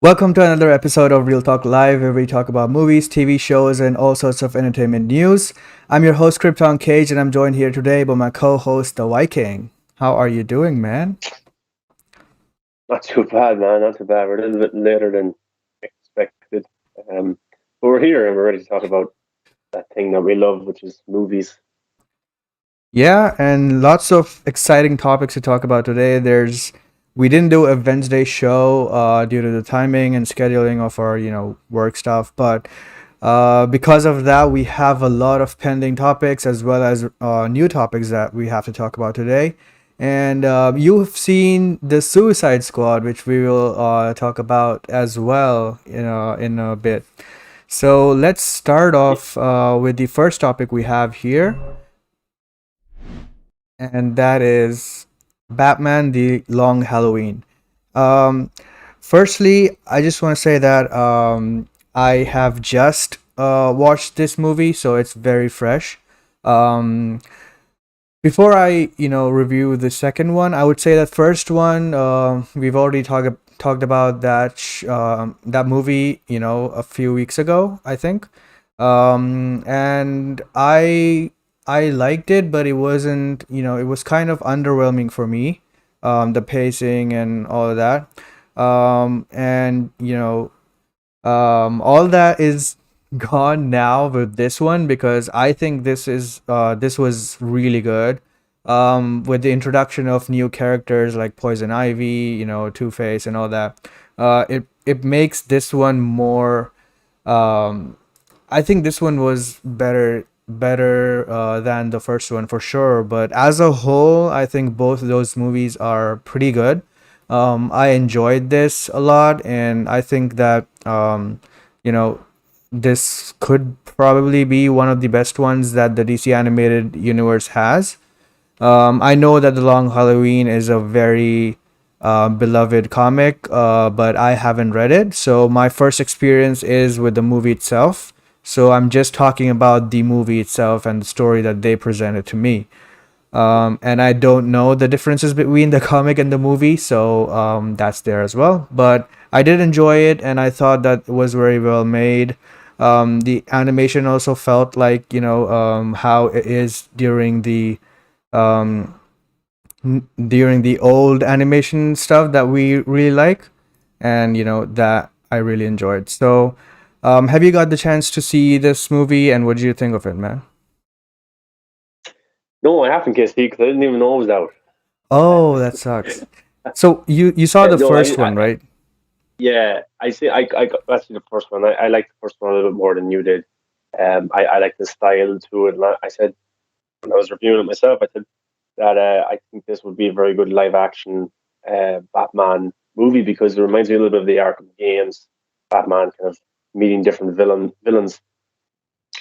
Welcome to another episode of Real Talk Live, where we talk about movies, TV shows, and all sorts of entertainment news. I'm your host, Krypton Cage, and I'm joined here today by my co host, the Viking. How are you doing, man? Not too bad, man. Not too bad. We're a little bit later than expected. Um, but we're here and we're ready to talk about that thing that we love, which is movies. Yeah, and lots of exciting topics to talk about today. We didn't do a Wednesday show due to the timing and scheduling of our, work stuff, but because of that, we have a lot of pending topics as well as new topics that we have to talk about today. And you've seen the Suicide Squad, which we will talk about as well in a bit. So let's start Y- off with the first topic we have here, and that is Batman: The Long Halloween. Um, Firstly, I just want to say that I have just watched this movie, so it's very fresh. Um, Before I, review the second one, I would say that first one, we've already talked about that movie, a few weeks ago, I think. And I liked it, but it wasn't, it was kind of underwhelming for me, the pacing and all of that. And all that is gone now with this one because I think this was really good. With the introduction of new characters like Poison Ivy, Two Face, and all that, it makes this one more. Um, I think this one was better than the first one for sure. But as a whole, I think both of those movies are pretty good. I enjoyed this a lot, and I think that you know this could probably be one of the best ones that the DC animated universe has. I know that The Long Halloween is a very beloved comic, but I haven't read it. So my first experience is with the movie itself. So I'm just talking about the movie itself and the story that they presented to me. And I don't know the differences between the comic and the movie, so that's there as well. But I did enjoy it, and I thought that it was very well made. The animation also felt like how it is um, during the old animation stuff that we really like, and that I really enjoyed. So, have you got the chance to see this movie, and what did you think of it, man? No, I haven't kissed because I didn't even know it was out. Oh, that sucks. So you saw the No, first one, right? yeah, I see. I got that's the first one. I liked the first one a little bit more than you did. I like the style to it. And I said when I was reviewing it myself, I said that I think this would be a very good live action Batman movie because it reminds me a little bit of the Arkham games. Batman kind of meeting different villains.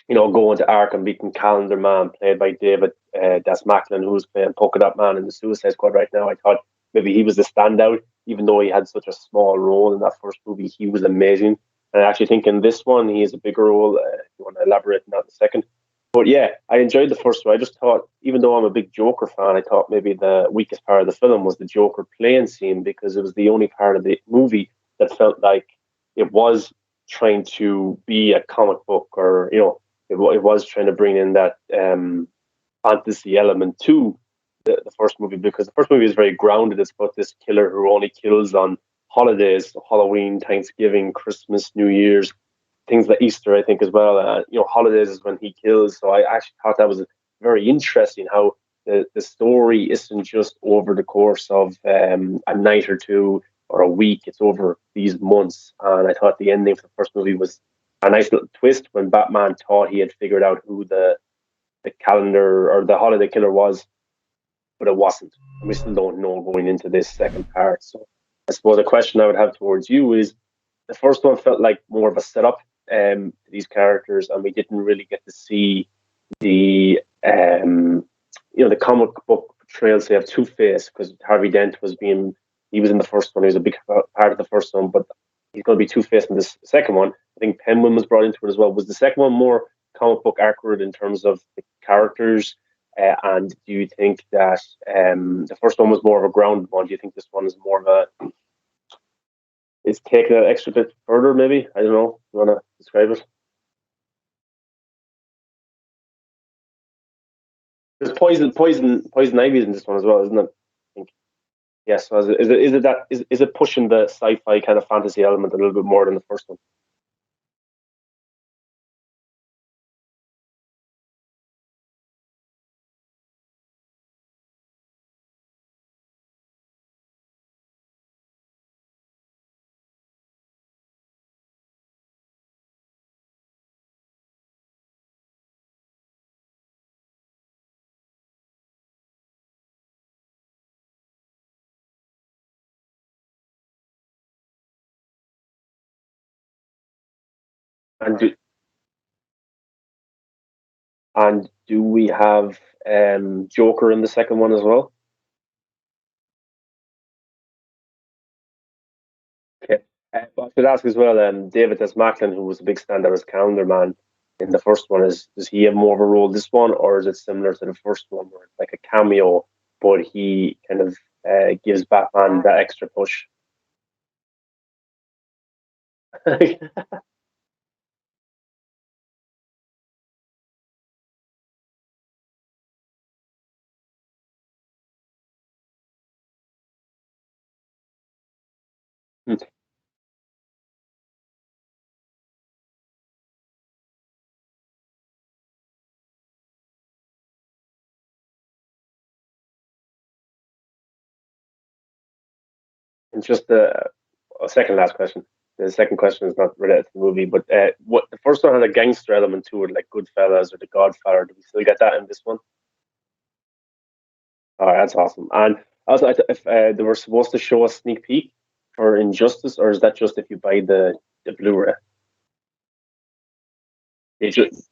Going to Arkham, beating Calendar Man, played by David Des Macklin, who's playing Polka Dot Man in the Suicide Squad right now. I thought maybe he was the standout, even though he had such a small role in that first movie. He was amazing. And I actually think in this one, he has a bigger role. If you want to elaborate on that in a second. But yeah, I enjoyed the first one. I just thought, even though I'm a big Joker fan, I thought maybe the weakest part of the film was the Joker playing scene because it was the only part of the movie that felt like it was trying to be a comic book or, it was trying to bring in that fantasy element to the first movie because the first movie is very grounded. It's about this killer who only kills on holidays, Halloween, Thanksgiving, Christmas, New Year's, things like Easter, I think, as well. Holidays is when he kills. So I actually thought that was very interesting how the story isn't just over the course of a night or two or a week. It's over these months. And I thought the ending for the first movie was a nice little twist when Batman thought he had figured out who the calendar or the holiday killer was, but it wasn't. And we still don't know going into this second part. So I suppose a question I would have towards you is the first one felt like more of a setup to these characters, and we didn't really get to see the the comic book portrayal, say, of Two Face, because Harvey Dent he was in the first one, he was a big part of the first one, but he's going to be Two Face in this second one. I think Penguin was brought into it as well. Was the second one more comic book accurate in terms of the characters? And do you think that the first one was more of a grounded one? Do you think this one is more of is taking it extra bit further. Maybe I don't know. You want to describe it? There's poison ivy in this one as well, isn't it? I think. Yes. So is it pushing the sci-fi kind of fantasy element a little bit more than the first one? And do we have Joker in the second one as well? Okay. I should ask as well, David Desmaclin, who was a big standout as calendar man in the first one, does he have more of a role this one, or is it similar to the first one, where it's like a cameo, but he kind of gives Batman that extra push? And just a second last question. The second question is not related to the movie, but what the first one had a gangster element to it, like Goodfellas or The Godfather. Do we still get that in this one? All right, that's awesome. And also, if they were supposed to show a sneak peek for Injustice, or is that just if you buy the Blu-ray? They just,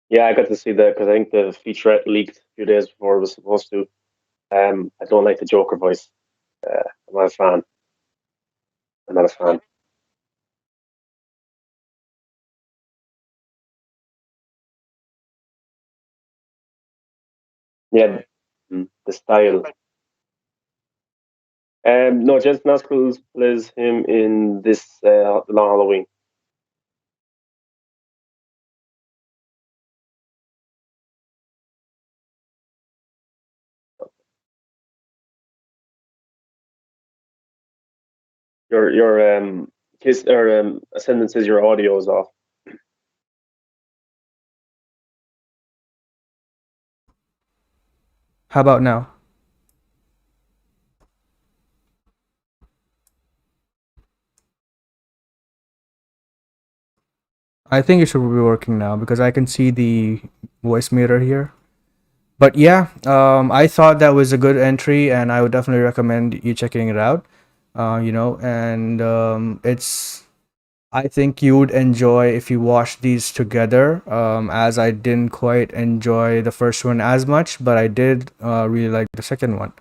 yeah, I got to see that because I think the featurette leaked a few days before it was supposed to. I don't like the Joker voice. I'm not a fan. I'm not a fan. Yeah, the style. No, Jensen Ackles plays him in this Long Halloween. Your his or ascendant says your audio is off. How about now? I think it should be working now because I can see the voice meter here. But yeah, I thought that was a good entry, and I would definitely recommend you checking it out. And it's I think you would enjoy if you watch these together. As I didn't quite enjoy the first one as much, but I did really like the second one.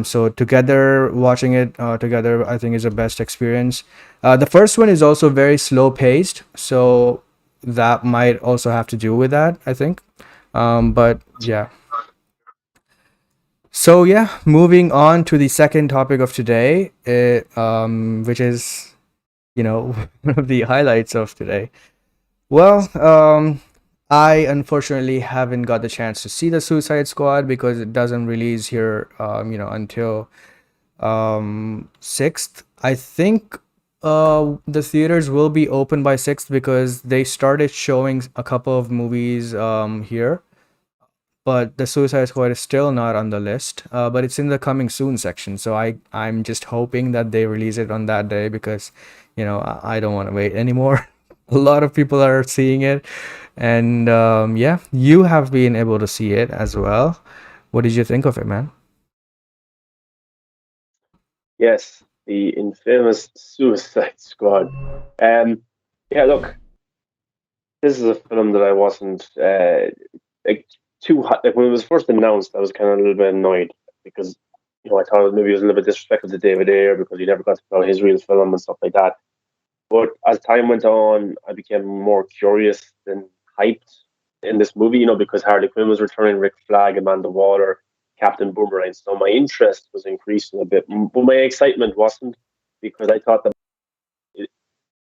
So together, watching it together, I think is the best experience. The first one is also very slow paced, so that might also have to do with that, I think. But yeah. So yeah, moving on to the second topic of today, which is one of the highlights of today. Well, I unfortunately haven't got the chance to see the Suicide Squad because it doesn't release here, until 6th. I think the theaters will be open by 6th because they started showing a couple of movies here, but the Suicide Squad is still not on the list. But it's in the coming soon section, so I'm just hoping that they release it on that day because, I don't want to wait anymore. A lot of people are seeing it, and yeah, you have been able to see it as well. What did you think of it, man? Yes, the infamous Suicide Squad. Um, yeah, look, this is a film that I wasn't like too hot. Like when it was first announced, I was kind of a little bit annoyed because I thought maybe it was a little bit disrespectful to David Ayer because he never got to know his real film and stuff like that. But as time went on, I became more curious than hyped in this movie. Because Harley Quinn was returning, Rick Flag, Amanda Waller, Captain Boomerang. So my interest was increasing a bit, but my excitement wasn't because I thought that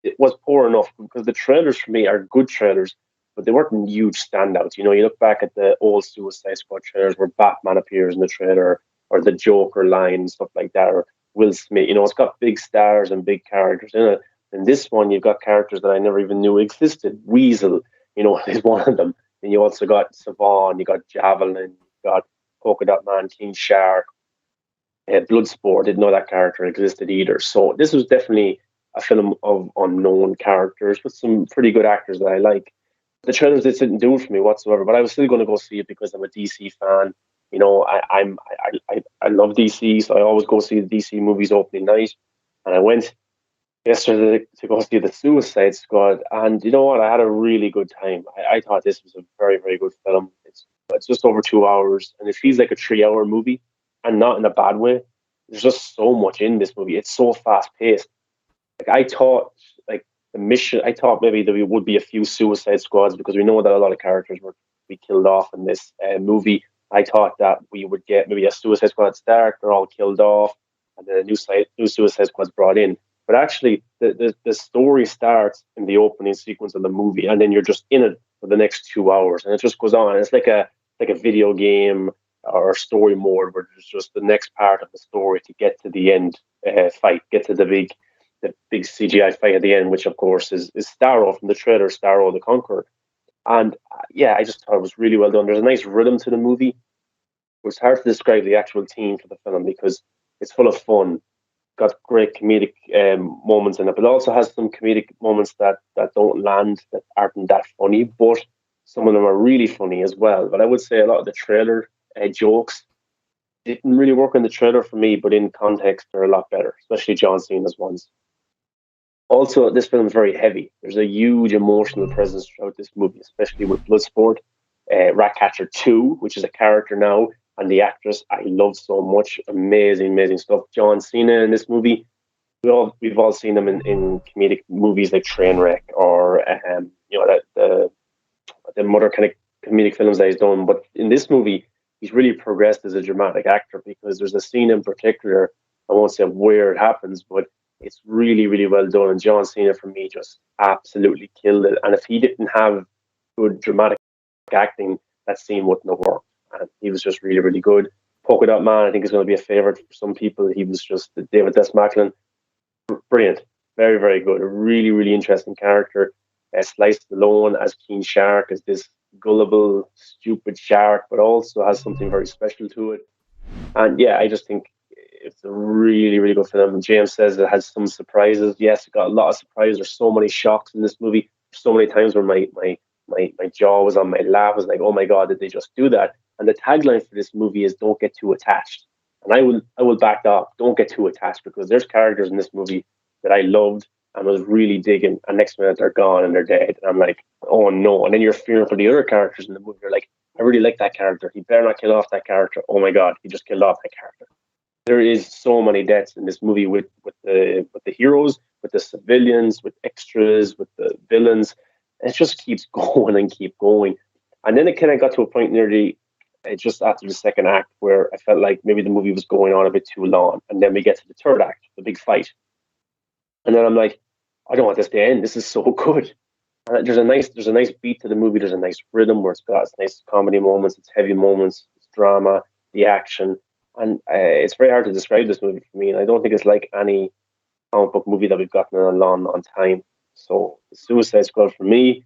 it was poor enough because the trailers for me are good trailers, but they weren't huge standouts. You look back at the old Suicide Squad trailers where Batman appears in the trailer or the Joker line, stuff like that, or Will Smith. It's got big stars and big characters in it. And this one, you've got characters that I never even knew existed. Weasel, is one of them. And you also got Savon, you got Javelin, you got Polka Dot Man, King Shark, Bloodsport. Didn't know that character existed either. So this was definitely a film of unknown characters with some pretty good actors that I like. The trailers just didn't do it for me whatsoever, but I was still going to go see it because I'm a DC fan. I love DC, so I always go see the DC movies opening night. And I went yesterday to go see the Suicide Squad, and you know what? I had a really good time. I thought this was a very, very good film. It's just over 2 hours, and it feels like a 3 hour movie, and not in a bad way. There's just so much in this movie. It's so fast paced. Like I thought, like the mission. I thought maybe there would be a few Suicide Squads because we know that a lot of characters were be killed off in this movie. I thought that we would get maybe a Suicide Squad start. They're all killed off, and then a new Suicide Squad's brought in. But actually, the story starts in the opening sequence of the movie, and then you're just in it for the next 2 hours, and it just goes on. It's like a video game or story mode where there's just the next part of the story to get to the end fight, get to the big CGI fight at the end, which of course is Starro from the trailer, Starro the Conqueror. And yeah, I just thought it was really well done. There's a nice rhythm to the movie. It's hard to describe the actual theme for the film because it's full of fun. Got great comedic moments in it, but also has some comedic moments that don't land, that aren't that funny. But some of them are really funny as well. But I would say a lot of the trailer jokes didn't really work in the trailer for me, but in context they're a lot better, especially John Cena's ones. Also, this film is very heavy. There's a huge emotional presence throughout this movie, especially with Bloodsport, Ratcatcher 2, which is a character now, and the actress I love so much. Amazing, amazing stuff. John Cena in this movie. We've all seen him in comedic movies like Trainwreck or that the other kind of comedic films that he's done. But in this movie, he's really progressed as a dramatic actor because there's a scene in particular. I won't say where it happens, but it's really, really well done. And John Cena, for me, just absolutely killed it. And if he didn't have good dramatic acting, that scene wouldn't have worked. And he was just really, really good. Polka Dot Man, I think, is going to be a favorite for some people. He was just David Desmaclin, brilliant, very, very good. A really, really interesting character. Slice Stallone as King Shark is this gullible, stupid shark, but also has something very special to it. And yeah, I just think it's a really, really good film. And James says it has some surprises. Yes, it got a lot of surprises. There's so many shocks in this movie. So many times where my jaw was on my lap. I was like, oh my god, did they just do that? And the tagline for this movie is "Don't get too attached." And I will back off. Don't get too attached because there's characters in this movie that I loved and was really digging. And next minute they're gone and they're dead. And I'm like, oh no. And then you're fearing for the other characters in the movie. You're like, I really like that character. He better not kill off that character. Oh my god, he just killed off that character. There is so many deaths in this movie with the heroes, with the civilians, with extras, with the villains. It just keeps going and keep going. And then it kind of got to a point nearly just after the second act where I felt like maybe the movie was going on a bit too long. And then we get to the third act, the big fight. And then I'm like, I don't want this to end. This is so good. And there's a nice beat to the movie. There's a nice rhythm where it's got its nice comedy moments, its heavy moments, its drama, the action, and it's very hard to describe this movie for me. And I don't think it's like any comic book movie that we've gotten in a long, long time. So, Suicide Squad for me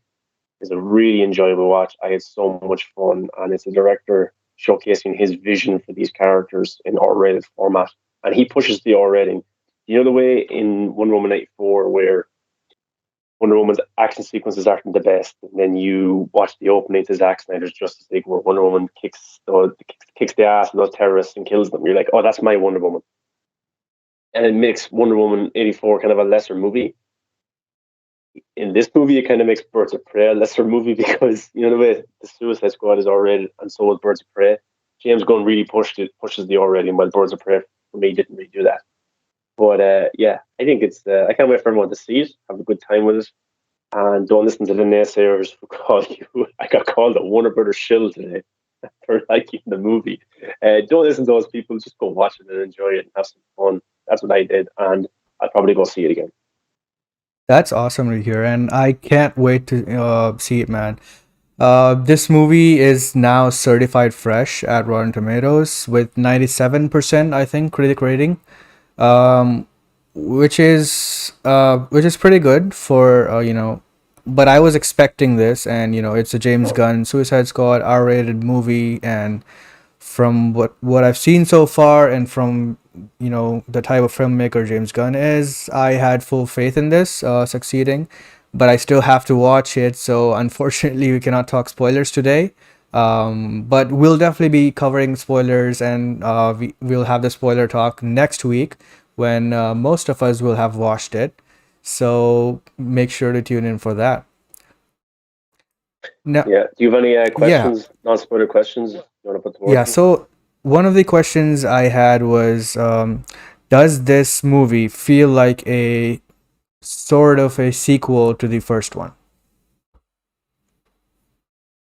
is a really enjoyable watch. I had so much fun, and it's a director showcasing his vision for these characters in R-rated format, and he pushes the R rating. You know the way in Wonder Woman 84 where Wonder Woman's action sequences aren't the best, and then you watch the opening to Zack Snyder's Justice League where Wonder Woman kicks the ass of those terrorists and kills them. You're like, oh, that's my Wonder Woman, and it makes Wonder Woman 84 kind of a lesser movie. In this movie, it kind of makes Birds of Prey a lesser movie because you know the way the Suicide Squad is R-rated and so is Birds of Prey. James Gunn really pushes the R rating, while Birds of Prey for me didn't really do that. But yeah, I think it's. I can't wait for everyone to see it, have a good time with it, and don't listen to the naysayers who call you. I got called a Warner Brothers shill today for liking the movie. Don't listen to those people. Just go watch it and enjoy it and have some fun. That's what I did, and I'll probably go see it again. That's awesome to hear, and I can't wait to see it, man. This movie is now certified fresh at Rotten Tomatoes with 97%, I think, critic rating, um, which is pretty good for But I was expecting this, and it's a James Gunn Suicide Squad R-rated movie, and from what I've seen so far, and from the type of filmmaker James Gunn is, I had full faith in this succeeding. But I still have to watch it, so unfortunately we cannot talk spoilers today. But we'll definitely be covering spoilers, and we'll have the spoiler talk next week when most of us will have watched it. So make sure to tune in for that. Now, Yeah. Do you have any yeah, questions, non-spoiler questions you want to put yeah. towards me? So one of the questions I had was, does this movie feel like a sort of a sequel to the first one?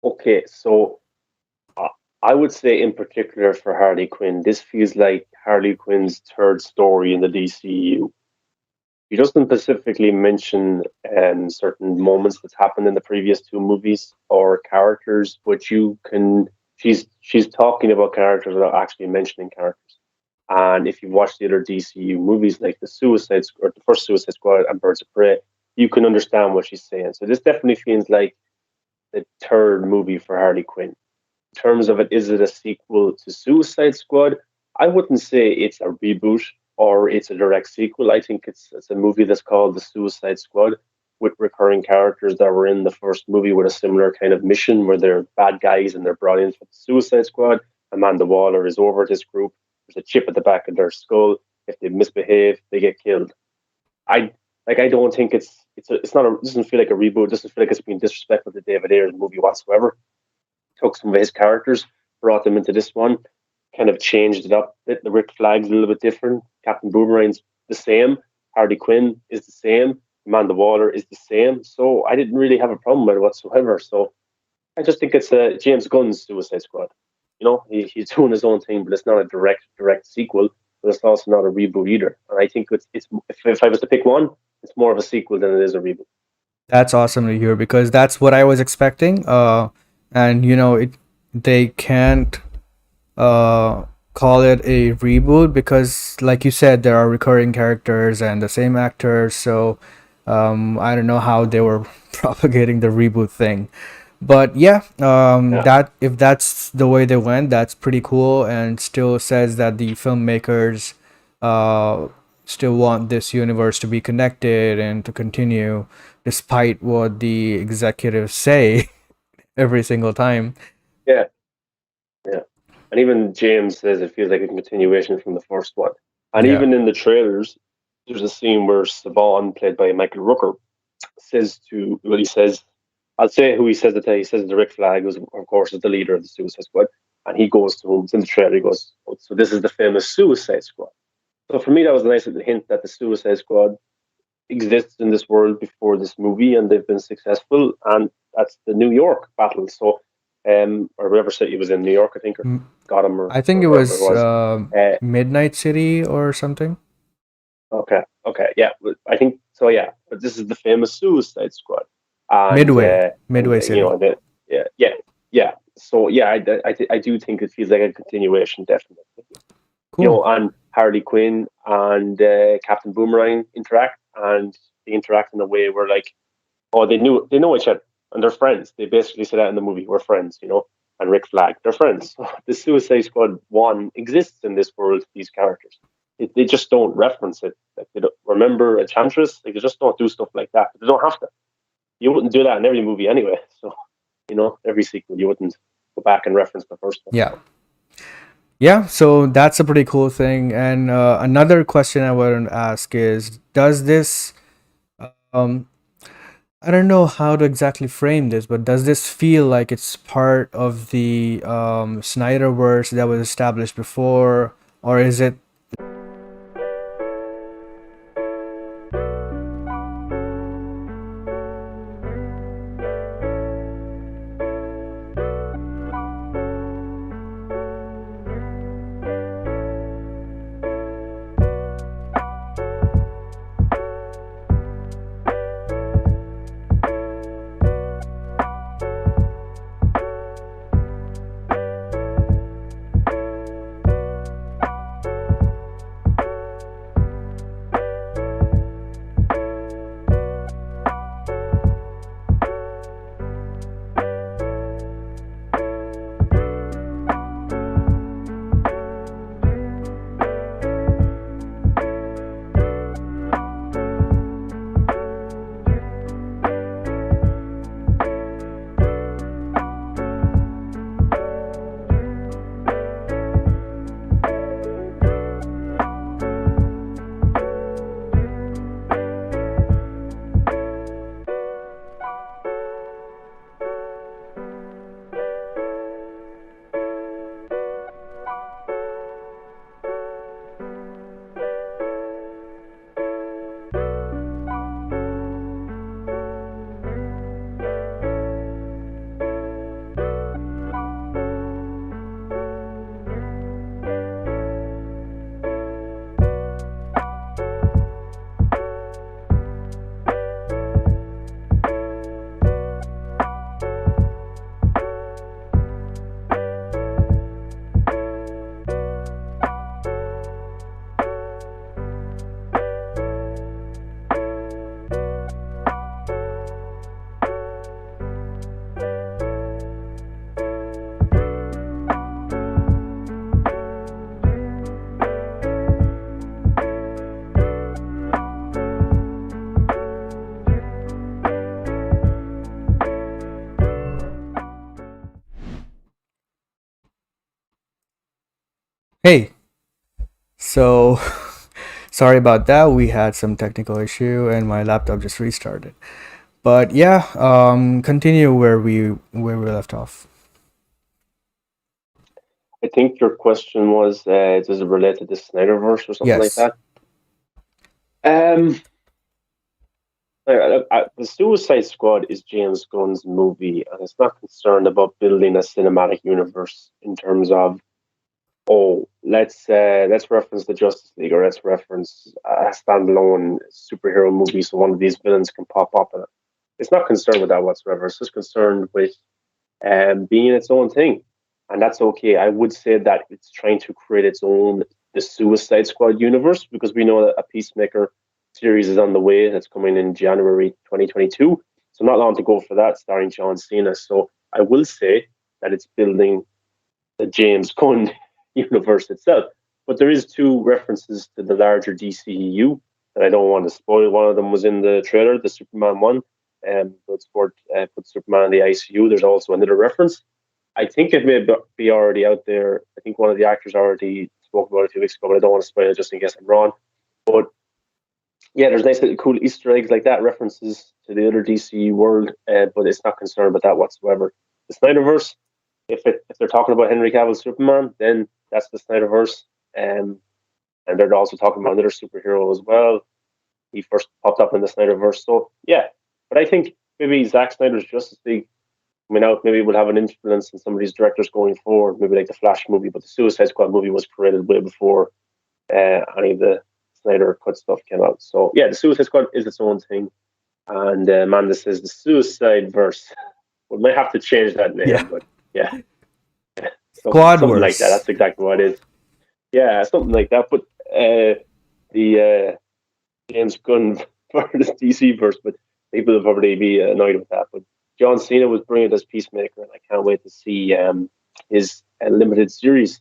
Okay, so uh, I would say in particular for Harley Quinn, this feels like Harley Quinn's third story in the DCU. He doesn't specifically mention certain moments that's happened in the previous two movies or characters, but you can she's talking about characters without actually mentioning characters. And if you've watched the other DCU movies like the first Suicide Squad and Birds of Prey, you can understand what she's saying. So this definitely feels like the third movie for Harley Quinn. In terms of it, is it a sequel to Suicide Squad? I wouldn't say it's a reboot or it's a direct sequel. I think it's a movie that's called The Suicide Squad with recurring characters that were in the first movie with a similar kind of mission where they're bad guys and they're brought in for the Suicide Squad. Amanda Waller is over this group. There's a chip at the back of their skull. If they misbehave, they get killed. I I don't think it's not it doesn't feel like a reboot. It doesn't feel like it's being disrespectful to David Ayer's movie whatsoever. Took some of his characters, brought them into this one, kind of changed it up. The Rick Flag's a little bit different. Captain Boomerang's the same. Harley Quinn is the same. Amanda Waller is the same. So I didn't really have a problem with it whatsoever. So I just think it's a James Gunn's Suicide Squad. He's doing his own thing, but it's not a direct sequel. But it's also not a reboot either. And I think it's if I was to pick one, it's more of a sequel than it is a reboot. That's awesome to hear because that's what I was expecting. And they can't call it a reboot because, like you said, there are recurring characters and the same actors. So I don't know how they were propagating the reboot thing. But yeah, Yeah, that if that's the way they went, that's pretty cool, and still says that the filmmakers uh, still want this universe to be connected and to continue, despite what the executives say every single time. yeah, yeah. And even James says it feels like a continuation from the first one. And Yeah. even in the trailers, there's a scene where Saban, played by Michael Rooker, he says, I'll say who he says it to. He says it to Rick Flag, who's of course is the leader of the Suicide Squad, and he goes to him. It's in the trailer. He goes, "Oh, so this is the famous Suicide Squad." So for me, that was a nice little hint that the Suicide Squad exists in this world before this movie, and they've been successful. And that's the New York battle. So, or whatever city it was in, New York, I think, or M- Gotham, I think or it wherever it was was. Uh, Midnight City or something. okay, okay, yeah. I think So yeah, but this is the famous Suicide Squad, and Midway City. yeah. So yeah, I do think it feels like a continuation, definitely. Cool. And Harley Quinn and Captain Boomerang interact, and they interact in a way where like, oh, they know each other and they're friends. They basically say that in the movie, we're friends. And Rick Flag, they're friends. The Suicide Squad one exists in this world. These characters, they just don't reference it. Like they don't remember Enchantress. Like they just don't do stuff like that. They don't have to. You wouldn't do that in every movie anyway. So every sequel you wouldn't go back and reference the first one. Yeah. Yeah, so that's a pretty cool thing. And another question I want to ask is, does this um I don't know how to exactly frame this, but does this feel like it's part of the Snyderverse that was established before, or is it? Hey, so sorry about that. We had some technical issue, and my laptop just restarted. But yeah, continue where we left off. I think your question was, does it relate to the Snyderverse or something like Yes. that? Um, the Suicide Squad is James Gunn's movie, and it's not concerned about building a cinematic universe in terms of, oh, let's reference the Justice League, or let's reference a standalone superhero movie so one of these villains can pop up in it. It's not concerned with that whatsoever. It's just concerned with being its own thing, and that's okay. I would say that it's trying to create its own the Suicide Squad universe, because we know that a Peacemaker series is on the way. That's coming in January 2022, so not long to go for that, starring John Cena. So I will say that it's building the James Gunn universe itself. But there is two references to the larger DCEU that I don't want to spoil. One of them was in the trailer, the Superman one, it's for put Superman in the ICU. There's also another reference. I think it may be already out there. I think one of the actors already spoke about it 2 weeks ago, but I don't want to spoil it just in case I'm wrong. But yeah, there's nice little cool Easter eggs like that, references to the other DC world, but it's not concerned about that whatsoever. The Snyderverse, if they're talking about Henry Cavill's Superman, then that's the Snyderverse, and they're also talking about another superhero as well. He first popped up in the Snyderverse, so yeah. But I think maybe Zack Snyder's Justice League coming out maybe will have an influence in some of these directors going forward. Maybe like the Flash movie, but the Suicide Squad movie was created way before any of the Snyder cut stuff came out. So yeah, the Suicide Squad is its own thing, and Amanda says the Suicide Verse. We might have to change that Yeah. name, but yeah, something like that. Squadverse. That's exactly what it is. Yeah, something like that. But the James Gunn for the DC verse, but people will probably be annoyed with that. But John Cena was brilliant as Peacemaker, and I can't wait to see his limited series,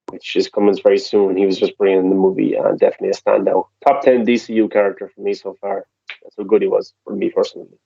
which is coming very soon. He was just brilliant in the movie and definitely a standout. Top 10 DCU character for me so far. That's how good he was for me personally.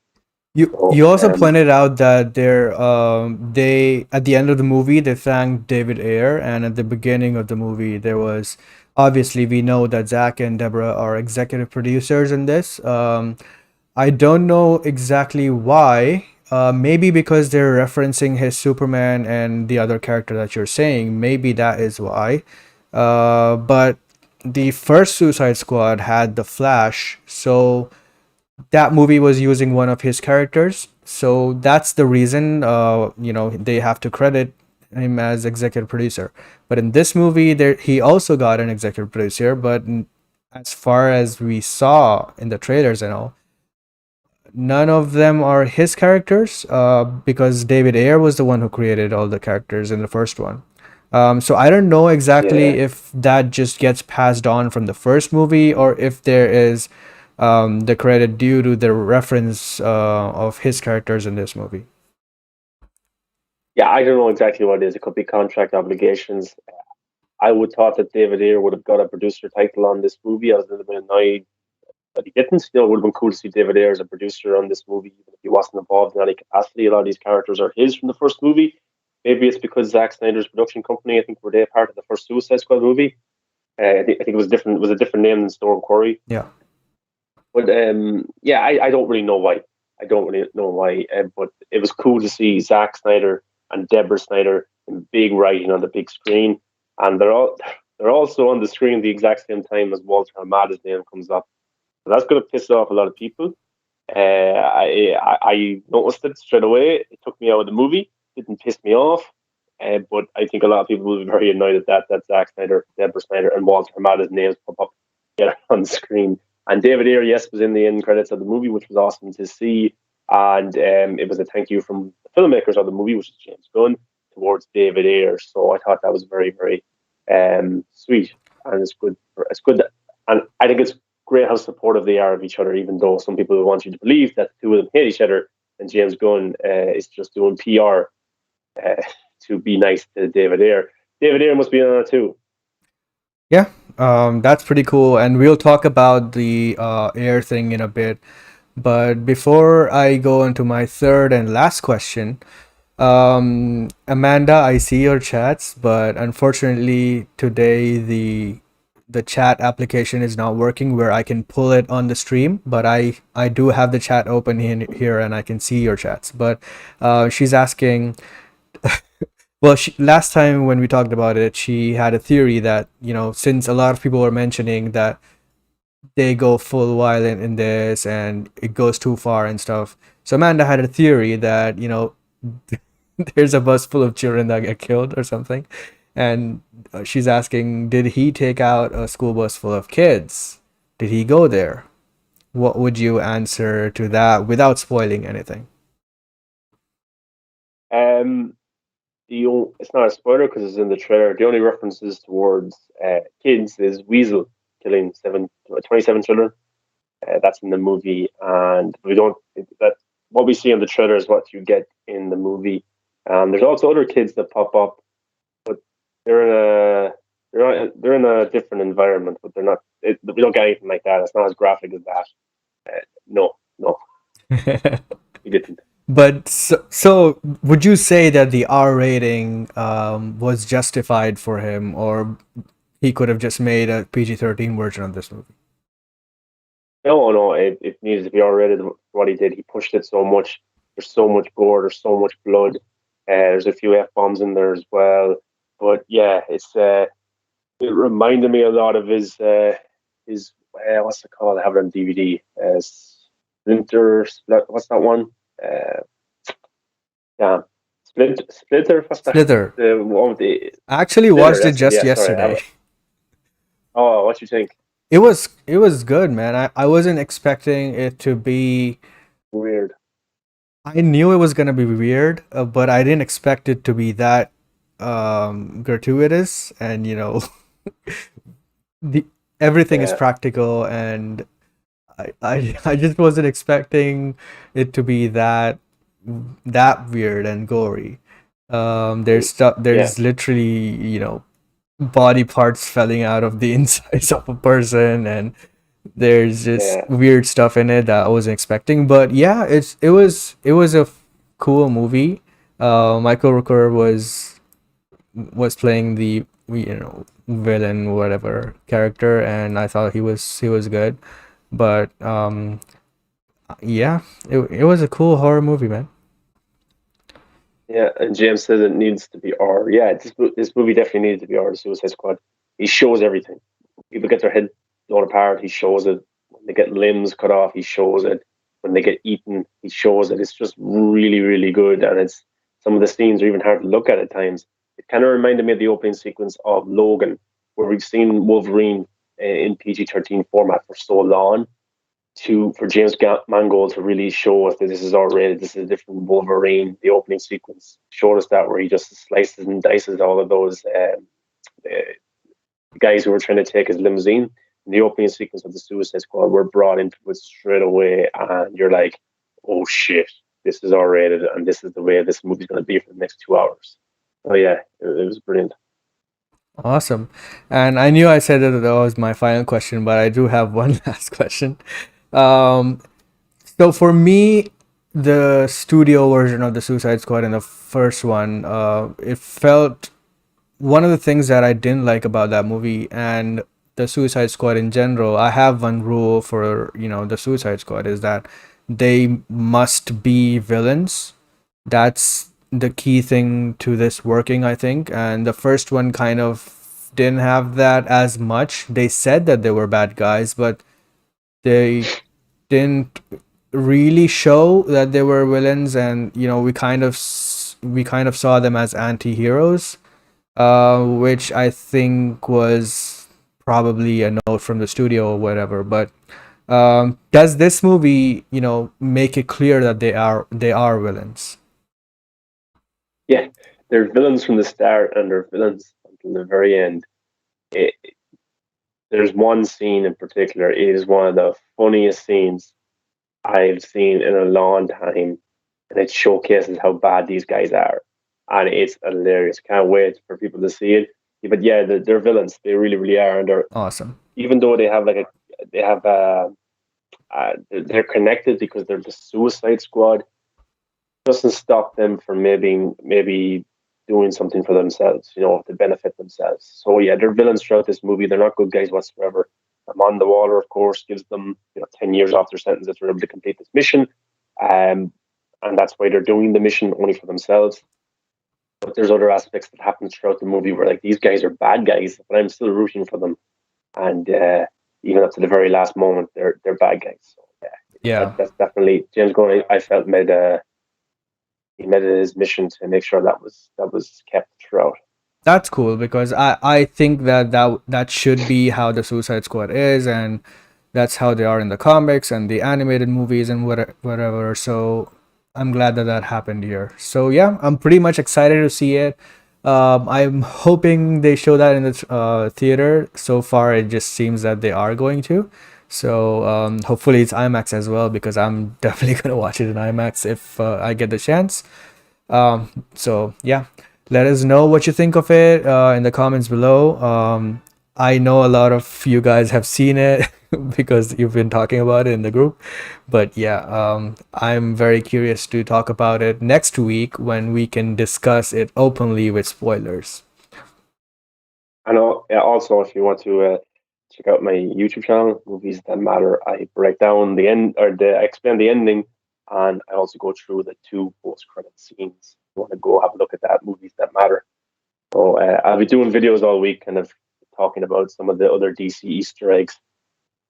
So, You also pointed out that they at the end of the movie they thanked David Ayer, and at the beginning of the movie there was obviously we know that Zack and Deborah are executive producers in this. I don't know exactly why. Maybe because they're referencing his Superman and the other character that you're saying. Maybe that is why. But the first Suicide Squad had the Flash, so that movie was using one of his characters. So that's the reason, they have to credit him as executive producer. But in this movie, there he also got an executive producer. But as far as we saw in the trailers and all, none of them are his characters, because David Ayer was the one who created all the characters in the first one. So I don't know yeah. exactly if that just gets passed on from the first movie or if there is the credit due to the reference of his characters in this movie. Yeah, I don't know exactly what it is. It could be contract obligations. I would thought that David Ayer would have got a producer title on this movie. I was a little bit annoyed that he didn't. You know, it would have been cool to see David Ayer as a producer on this movie, even if he wasn't involved in any capacity. A lot of these characters are his from the first movie. Maybe it's because Zack Snyder's production company, I think, were they part of the first Suicide Squad movie? I think it was different. It was a different name than Storm Quarry. Yeah. But yeah, I don't really know why. I don't really know why. But it was cool to see Zack Snyder and Deborah Snyder in big writing on the big screen, and they're also on the screen at the exact same time as Walter Hamada's name comes up. So that's going to piss off a lot of people. I noticed it straight away. It took me out of the movie. Didn't piss me off. But I think a lot of people will be very annoyed at that. That Zack Snyder, Deborah Snyder, and Walter Hamada's names pop up together on the screen. And David Ayer, yes, was in the end credits of the movie, which was awesome to see. And it was a thank you from the filmmakers of the movie, which is James Gunn, towards David Ayer. So I thought that was very, very sweet, and it's good. It's good, and I think it's great how supportive they are of each other, even though some people want you to believe that the two of them hate each other, and James Gunn is just doing PR to be nice to David Ayer. David Ayer must be on it too. Yeah, that's pretty cool, and we'll talk about the air thing in a bit. But before I go into my third and last question, Amanda, I see your chats, but unfortunately today the chat application is not working where I can pull it on the stream. But I do have the chat open here and I can see your chats. But she's asking. Well, last time when we talked about it, she had a theory that, since a lot of people were mentioning that they go full violent in this and it goes too far and stuff. So Amanda had a theory that, there's a bus full of children that get killed or something. And she's asking, did he take out a school bus full of kids? Did he go there? What would you answer to that without spoiling anything? Um, it's not a spoiler because it's in the trailer. The only references towards kids is Weasel killing 27 children. That's in the movie, and we don't. That what we see in the trailer is what you get in the movie. There's also other kids that pop up, but they're in a they're in a different environment. But they're not. We don't get anything like that. It's not as graphic as that. No, no, we didn't. But so would you say that the R rating was justified for him, or he could have just made a PG-13 version of this movie? No, no, it needs to be R-rated. What he did, he pushed it so much. There's so much gore. There's so much blood. There's a few F-bombs in there as well. But yeah, it reminded me a lot of his what's it called? I have it on DVD. What's that one? Uh, yeah, Splinter. What's that? Slither. The one with the I actually Splinter. watched it That's it. just Yeah, sorry. yesterday. Oh, what you think? it was good, man. I wasn't expecting it to be. Weird. I knew it was gonna be weird, but I didn't expect it to be that gratuitous, and the everything is Yeah, practical, and I just wasn't expecting it to be that weird and gory. There's stuff. yeah, There's literally body parts falling out of the insides of a person, and there's just yeah, weird stuff in it that I wasn't expecting. But yeah, it was a cool movie. Michael Rooker was playing the villain whatever character, and I thought he was good. But yeah, it was a cool horror movie, man. yeah. And James says it needs to be R. Yeah, this movie definitely needed to be R. The Suicide Squad. He shows everything. People get their head blown apart. He shows it. When they get limbs cut off, he shows it. When they get eaten, he shows it. It's just really, really good. And it's some of the scenes are even hard to look at times. It kind of reminded me of the opening sequence of Logan, where we've seen Wolverine in PG-13 format for so long. For James Mangold to really show us that this is R-rated, this is a different Wolverine. The opening sequence showed us that, where he just slices and dices all of those uh, guys who were trying to take his limousine. In the opening sequence of the Suicide Squad, were brought into it straight away, and you're like, "Oh shit, this is R-rated, and this is the way this movie's going to be for the next 2 hours." Oh yeah, it was brilliant. Awesome. And I knew I said that was my final question, but I do have one last question. Um, so for me, the studio version of the Suicide Squad in the first one, it felt one of the things that I didn't like about that movie and the Suicide Squad in general. I have one rule for the Suicide Squad is that they must be villains. That's the key thing to this working, I think. And the first one kind of didn't have that as much. They said that they were bad guys, but they didn't really show that they were villains, and we kind of saw them as anti-heroes, which I think was probably a note from the studio or whatever. But does this movie make it clear that they are villains? Yeah, they're villains from the start, and they're villains until the very end. It, there's one scene in particular. It is one of the funniest scenes I've seen in a long time, and it showcases how bad these guys are, and it's hilarious. Can't wait for people to see it. Yeah, but yeah, they're villains. They really, really are, and they're Awesome. even though they have they have they're connected because they're the Suicide Squad. Doesn't stop them from maybe doing something for themselves, to benefit themselves. So yeah, they're villains throughout this movie. They're not good guys whatsoever. Amanda Waller, of course, gives them 10 years off their sentence if they're able to complete this mission, and that's why they're doing the mission only for themselves. But there's other aspects that happen throughout the movie where like these guys are bad guys, but I'm still rooting for them, and even up to the very last moment, they're bad guys. So yeah, Yeah. that's definitely James Gunn. I felt made he made it his mission to make sure that was kept throughout. That's cool because I think that should be how the Suicide Squad is, and that's how they are in the comics and the animated movies and whatever. So I'm glad that that happened here. So yeah, I'm pretty much excited to see it. I'm hoping they show that in the theater. So far, it just seems that they are going to. So hopefully it's IMAX as well, because I'm definitely gonna watch it in IMAX if I get the chance. So yeah, let us know what you think of it in the comments below. I know a lot of you guys have seen it because you've been talking about it in the group. But yeah, I'm very curious to talk about it next week when we can discuss it openly with spoilers. And yeah, also, if you want to check out my YouTube channel, Movies That Matter, I break down the end I explain the ending, and I also go through the two post-credit scenes. If you want to go have a look at that, Movies That Matter. So I'll be doing videos all week, kind of talking about some of the other DC Easter eggs.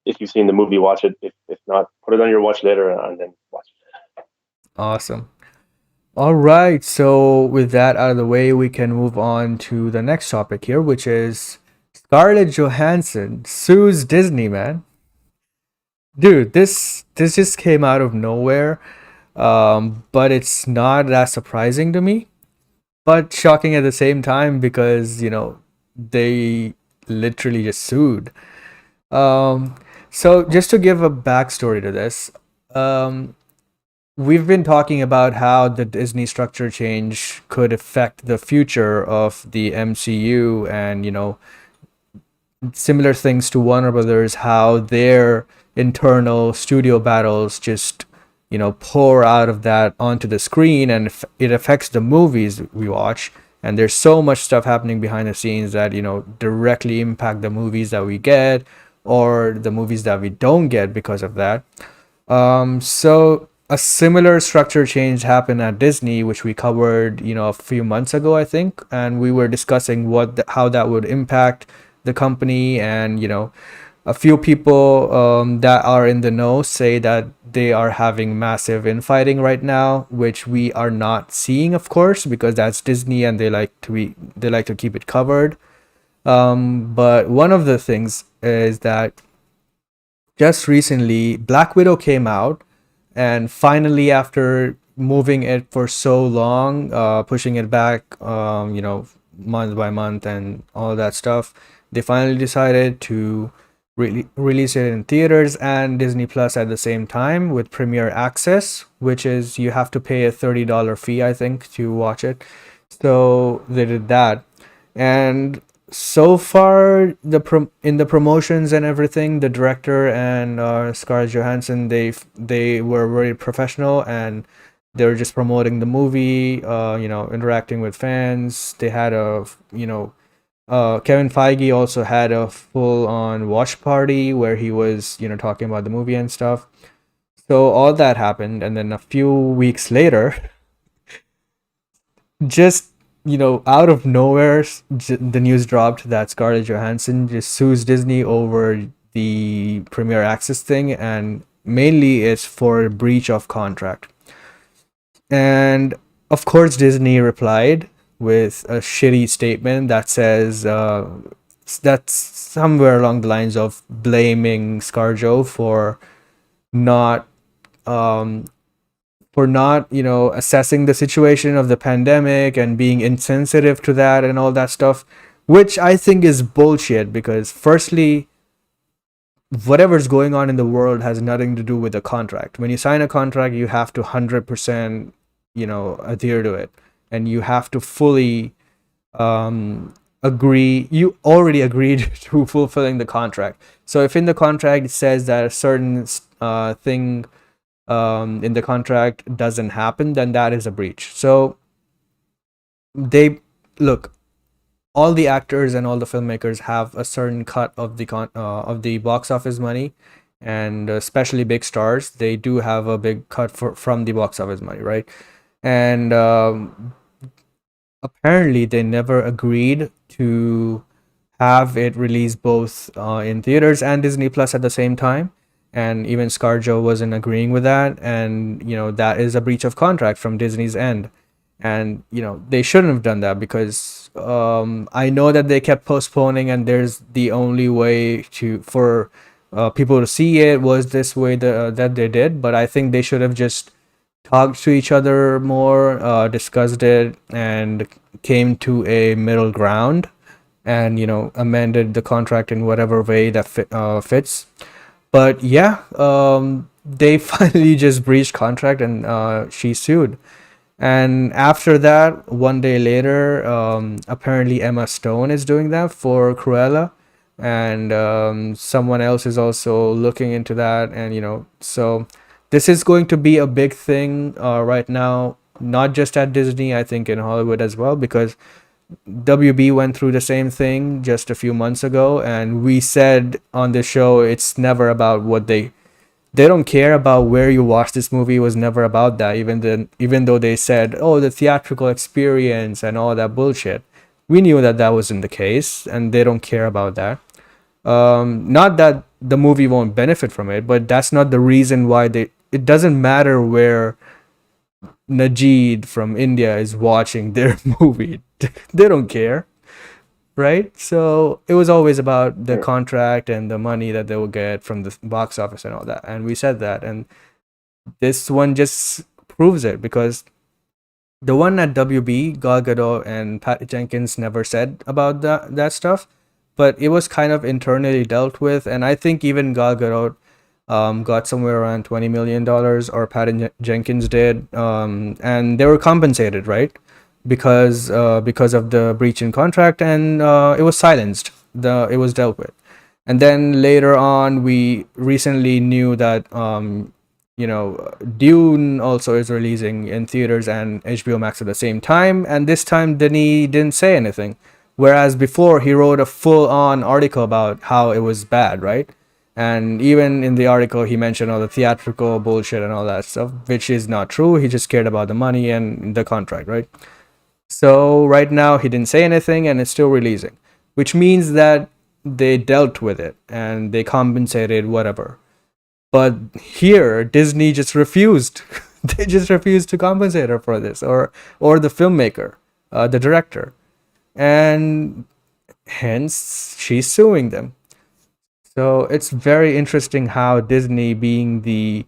If you've seen the movie, watch it. If not, put it on your watch later and then watch it. Awesome. All right, so with that out of the way, we can move on to the next topic here, which is Scarlett Johansson sues Disney, man. Dude, this just came out of nowhere. But it's not that surprising to me, but shocking at the same time because, they literally just sued. Um, so just to give a backstory to this, um, we've been talking about how the Disney structure change could affect the future of the MCU, and similar things to Warner Brothers, how their internal studio battles just pour out of that onto the screen, and it affects the movies we watch. And there's so much stuff happening behind the scenes that directly impact the movies that we get, or the movies that we don't get because of that. So a similar structure change happened at Disney, which we covered, a few months ago, I think, and we were discussing how that would impact the company. And a few people that are in the know say that they are having massive infighting right now, which we are not seeing, of course, because that's Disney and they like to keep it covered. But one of the things is that just recently Black Widow came out, and finally, after moving it for so long, pushing it back, month by month and all that stuff, they finally decided to release it in theaters and Disney Plus at the same time with Premiere Access, which is you have to pay a $30 fee, I think, to watch it. So they did that. And so far, in the promotions and everything, the director and Scarlett Johansson, they were very professional, and they were just promoting the movie, interacting with fans. They had Kevin Feige also had a full on watch party where he was, talking about the movie and stuff. So all that happened, and then a few weeks later, just out of nowhere, the news dropped that Scarlett Johansson just sues Disney over the Premier Access thing, and mainly it's for breach of contract. And of course, Disney replied with a shitty statement that says that's somewhere along the lines of blaming ScarJo not um, not assessing the situation of the pandemic and being insensitive to that and all that stuff, which I think is bullshit, because firstly, whatever's going on in the world has nothing to do with the contract. When you sign a contract, you have to 100% adhere to it, and you have to fully agree. You already agreed to fulfilling the contract. So if in the contract it says that a certain thing in the contract doesn't happen, then that is a breach. So they look, all the actors and all the filmmakers have a certain cut of the box office money, and especially big stars, they do have a big cut from the box office money, right? And apparently they never agreed to have it released both in theaters and Disney Plus at the same time. And even ScarJo wasn't agreeing with that, and that is a breach of contract from Disney's end. And they shouldn't have done that, because I know that they kept postponing, and there's the only way for people to see it was this way that they did. But I think they should have just talked to each other more, discussed it, and came to a middle ground, and amended the contract in whatever way that fits. But yeah, they finally just breached contract, and she sued. And after that, one day later, apparently Emma Stone is doing that for Cruella, and someone else is also looking into that. And so this is going to be a big thing right now, not just at Disney, I think in Hollywood as well, because WB went through the same thing just a few months ago, and we said on the show it's never about what they don't care about where you watch this movie. It was never about that. Even though they said, oh, the theatrical experience and all that bullshit, we knew that that wasn't the case, and they don't care about that. Not that the movie won't benefit from it, but that's not the reason why they. It doesn't matter where Najeed from India is watching their movie. They don't care. right? So it was always about the Sure. contract and the money that they will get from the box office and all that. And we said that, and this one just proves it because the one at WB, Gal Gadot and Pat Jenkins never said about that stuff, but it was kind of internally dealt with, and I think even Gal Gadot got somewhere around $20 million, or Pat Jenkins did, and they were compensated, right? Because of the breach in contract, and it was silenced. It was dealt with, and then later on, we recently knew that Dune also is releasing in theaters and HBO Max at the same time, and this time Denis didn't say anything, whereas before he wrote a full-on article about how it was bad, right? And even in the article, he mentioned all the theatrical bullshit and all that stuff, which is not true. He just cared about the money and the contract, right? So right now he didn't say anything and it's still releasing, which means that they dealt with it and they compensated whatever. But here Disney just refused. They just refused to compensate her for this, or the filmmaker, the director, and hence she's suing them. So it's very interesting how Disney, being the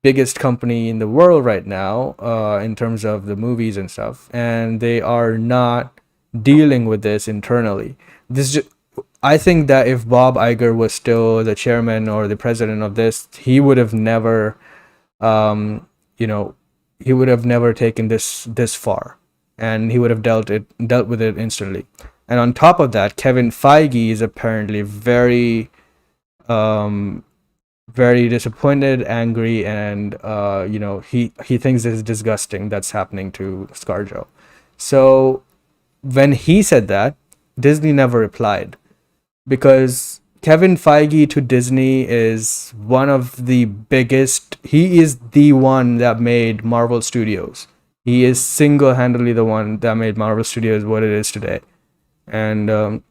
biggest company in the world right now, in terms of the movies and stuff, and they are not dealing with this internally. This just, I think that if Bob Iger was still the chairman or the president of this, he would have never, um, you know, he would have never taken this far, and he would have dealt with it instantly. And on top of that, Kevin Feige is apparently um, very disappointed, angry, and he thinks this is disgusting that's happening to ScarJo. So when he said that, Disney never replied because Kevin Feige to Disney is one of the biggest. He is the one that made Marvel Studios. He is single-handedly the one that made Marvel Studios what it is today, and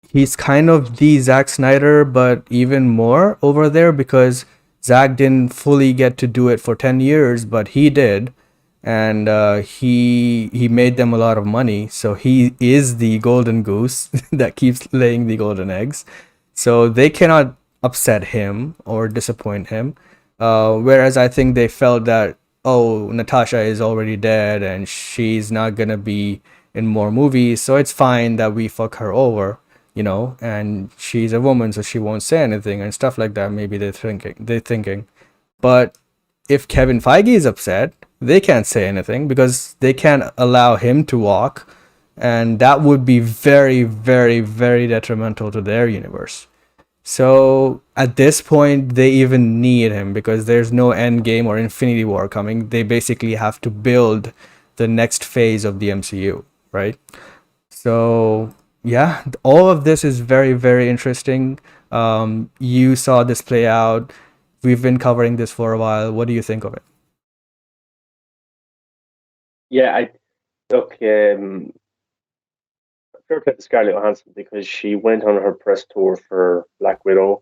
he's kind of the Zack Snyder, but even more over there because Zack didn't fully get to do it for 10 years, but he did, and he made them a lot of money. So he is the golden goose that keeps laying the golden eggs. So they cannot upset him or disappoint him. Whereas I think they felt that, oh, Natasha is already dead and she's not gonna be in more movies, so it's fine that we fuck her over, and she's a woman, so she won't say anything and stuff like that. Maybe they're thinking. But if Kevin Feige is upset, they can't say anything because they can't allow him to walk, and that would be very, very, very detrimental to their universe. So at this point, they even need him because there's no end game or Infinity War coming. They basically have to build the next phase of the MCU, right? So yeah, all of this is very, very interesting. You saw this play out. We've been covering this for a while. What do you think of it? Yeah, I look. Fair play to Scarlett Johansson because she went on her press tour for Black Widow.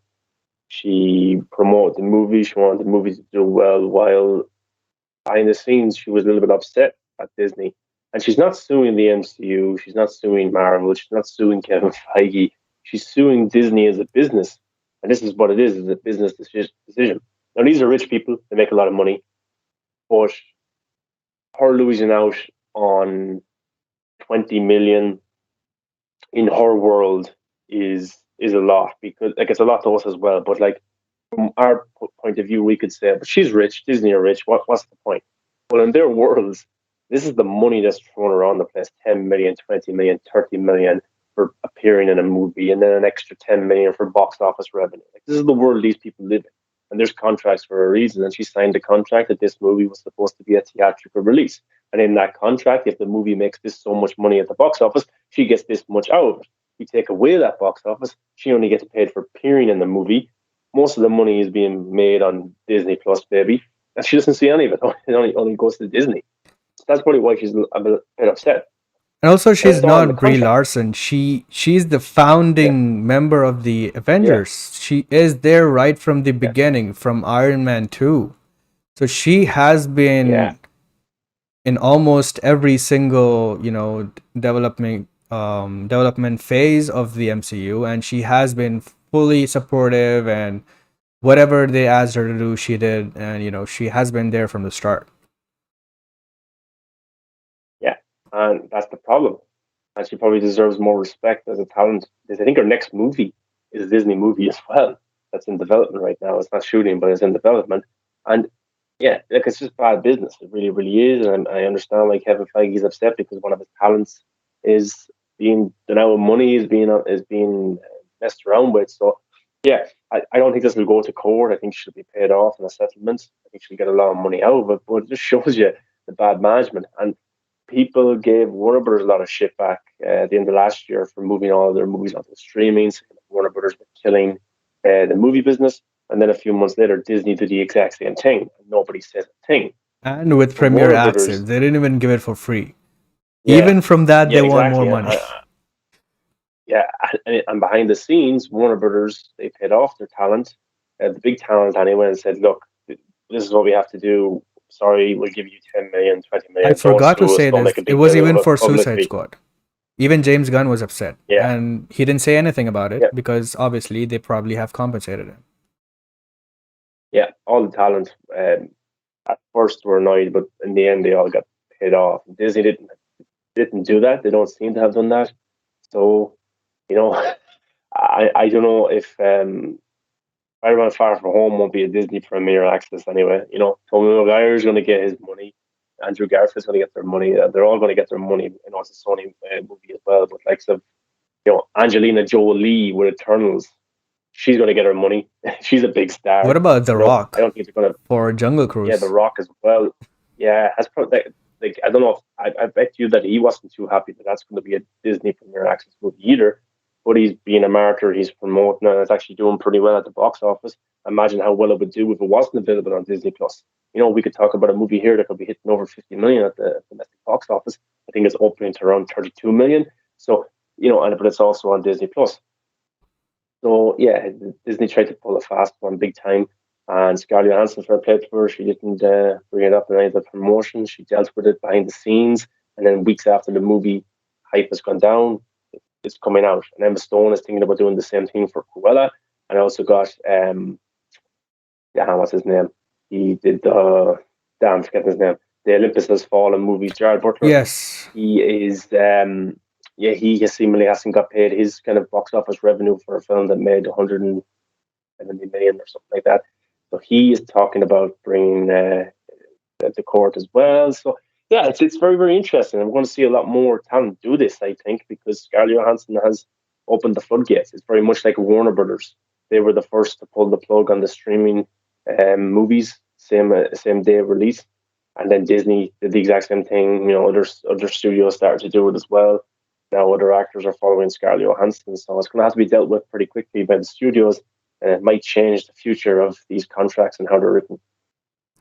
She promoted the movie. She wanted the movie to do well. While behind the scenes, she was a little bit upset at Disney. And she's not suing the MCU. She's not suing Marvel. She's not suing Kevin Feige. She's suing Disney as a business. And this is what it is a business decision. Now, these are rich people. They make a lot of money. But her losing out on 20 million in her world is a lot because like it's a lot to us as well. But like from our point of view, we could say, but she's rich, Disney are rich. What's the point? Well, in their worlds, this is the money that's thrown around the place: 10 million, 20 million, 30 million for appearing in a movie, and then an extra 10 million for box office revenue. Like this is the world these people live in. And there's contracts for a reason. And she signed a contract that this movie was supposed to be a theatrical release. And in that contract, if the movie makes this so much money at the box office, she gets this much out of it. You take away that box office, she only gets paid for appearing in the movie. Most of the money is being made on Disney Plus, baby. And she doesn't see any of it. It only goes to Disney. So that's probably why she's a bit upset. And also, And she's it's all in the not Brie contract. Larson. She's the Yeah, founding member of the yeah, Avengers. She is there right from the yeah, beginning, from Iron Man 2. So she has yeah, been in almost every single, development, development phase of the MCU, and she has been fully supportive, and whatever they asked her to do, she did, and she has been there from the start. Yeah, and that's the problem. And she probably deserves more respect as a talent. Because I think her next movie is a Disney movie as well. That's in development right now. It's not shooting, but it's in development. And yeah, like it's just bad business. It really, really is. And I understand like Kevin Feige's upset because one of his talents is being the now money is being messed around with. So yeah, I don't think this will go to court. I think she should be paid off in a settlement. I think she'll get a lot of money out of it. But it just shows you the bad management. And people gave Warner Brothers a lot of shit back at the end of last year for moving all of their movies onto streaming. So Warner Brothers were killing the movie business. And then a few months later, Disney did the exact same thing. And nobody said a thing. And with But Premier Warner Access, Brothers, they didn't even give it for free. yeah, Even from that, yeah, they want more exactly. And, money. yeah, and behind the scenes, Warner Brothers, they paid off their talent, the big talent anyway, and said, look, this is what we have to do. Sorry, we'll give you 10 million, 20 I million. Don't forgot to sue us. say Don't this. make a It big was deal even of it for Suicide publicly. Squad. Even James Gunn was upset, Yeah, and he didn't say anything about it yeah, because obviously they probably have compensated him. yeah. All the talent at first were annoyed, but in the end, they all got paid off. Disney didn't do that. They don't seem to have done that. So, you know, I don't know if Spider-Man Far From Home won't be a Disney Premier Access anyway. You know, Tobey Maguire's going to get his money. Andrew Garfield's going to get their money. They're all going to get their money. I know it's a Sony movie as well, but like some, Angelina Jolie with Eternals, she's going to get her money. She's a big What star. about The I Rock don't think they're going to. for Jungle Yeah, The Cruise? Rock as well. Yeah, that's probably like I don't know. I bet you that he wasn't too happy that that's going to be a Disney Premier Access movie either. But he's being a martyr. He's promoting and it's actually doing pretty well at the box office. Imagine how well it would do if it wasn't available on Disney Plus. We could talk about a movie here that could be hitting over 50 million at the domestic box office. I think it's opening to around 32 million. So but it's also on Disney Plus. So yeah, Disney tried to pull a fast one big time. And Scarlett Johansson, for a play to her, she didn't bring it up in any of the promotion. She dealt with it behind the scenes, and then weeks after the movie hype has gone down, it's coming out. And Emma Stone is thinking about doing the same thing for Cruella. And I also got yeah, what's his name? He did the damn, I'm forgetting his name. The Olympus Has Fallen movie. Jared Butler. Yes. He is yeah, he has seemingly hasn't got paid his kind of box office revenue for a film that made 170 million or something like that. So he is talking about bringing to court as well. So yeah, it's very, very interesting. I'm going to see a lot more talent do this, I think, because Scarlett Johansson has opened the floodgates. It's very much like Warner Brothers. They were the first to pull the plug on the streaming movies, same day of release, and then Disney did the exact same thing. Other studios started to do it as well. Now other actors are following Scarlett Johansson, so it's going to have to be dealt with pretty quickly by the studios, and it might change the future of these contracts and how they're written.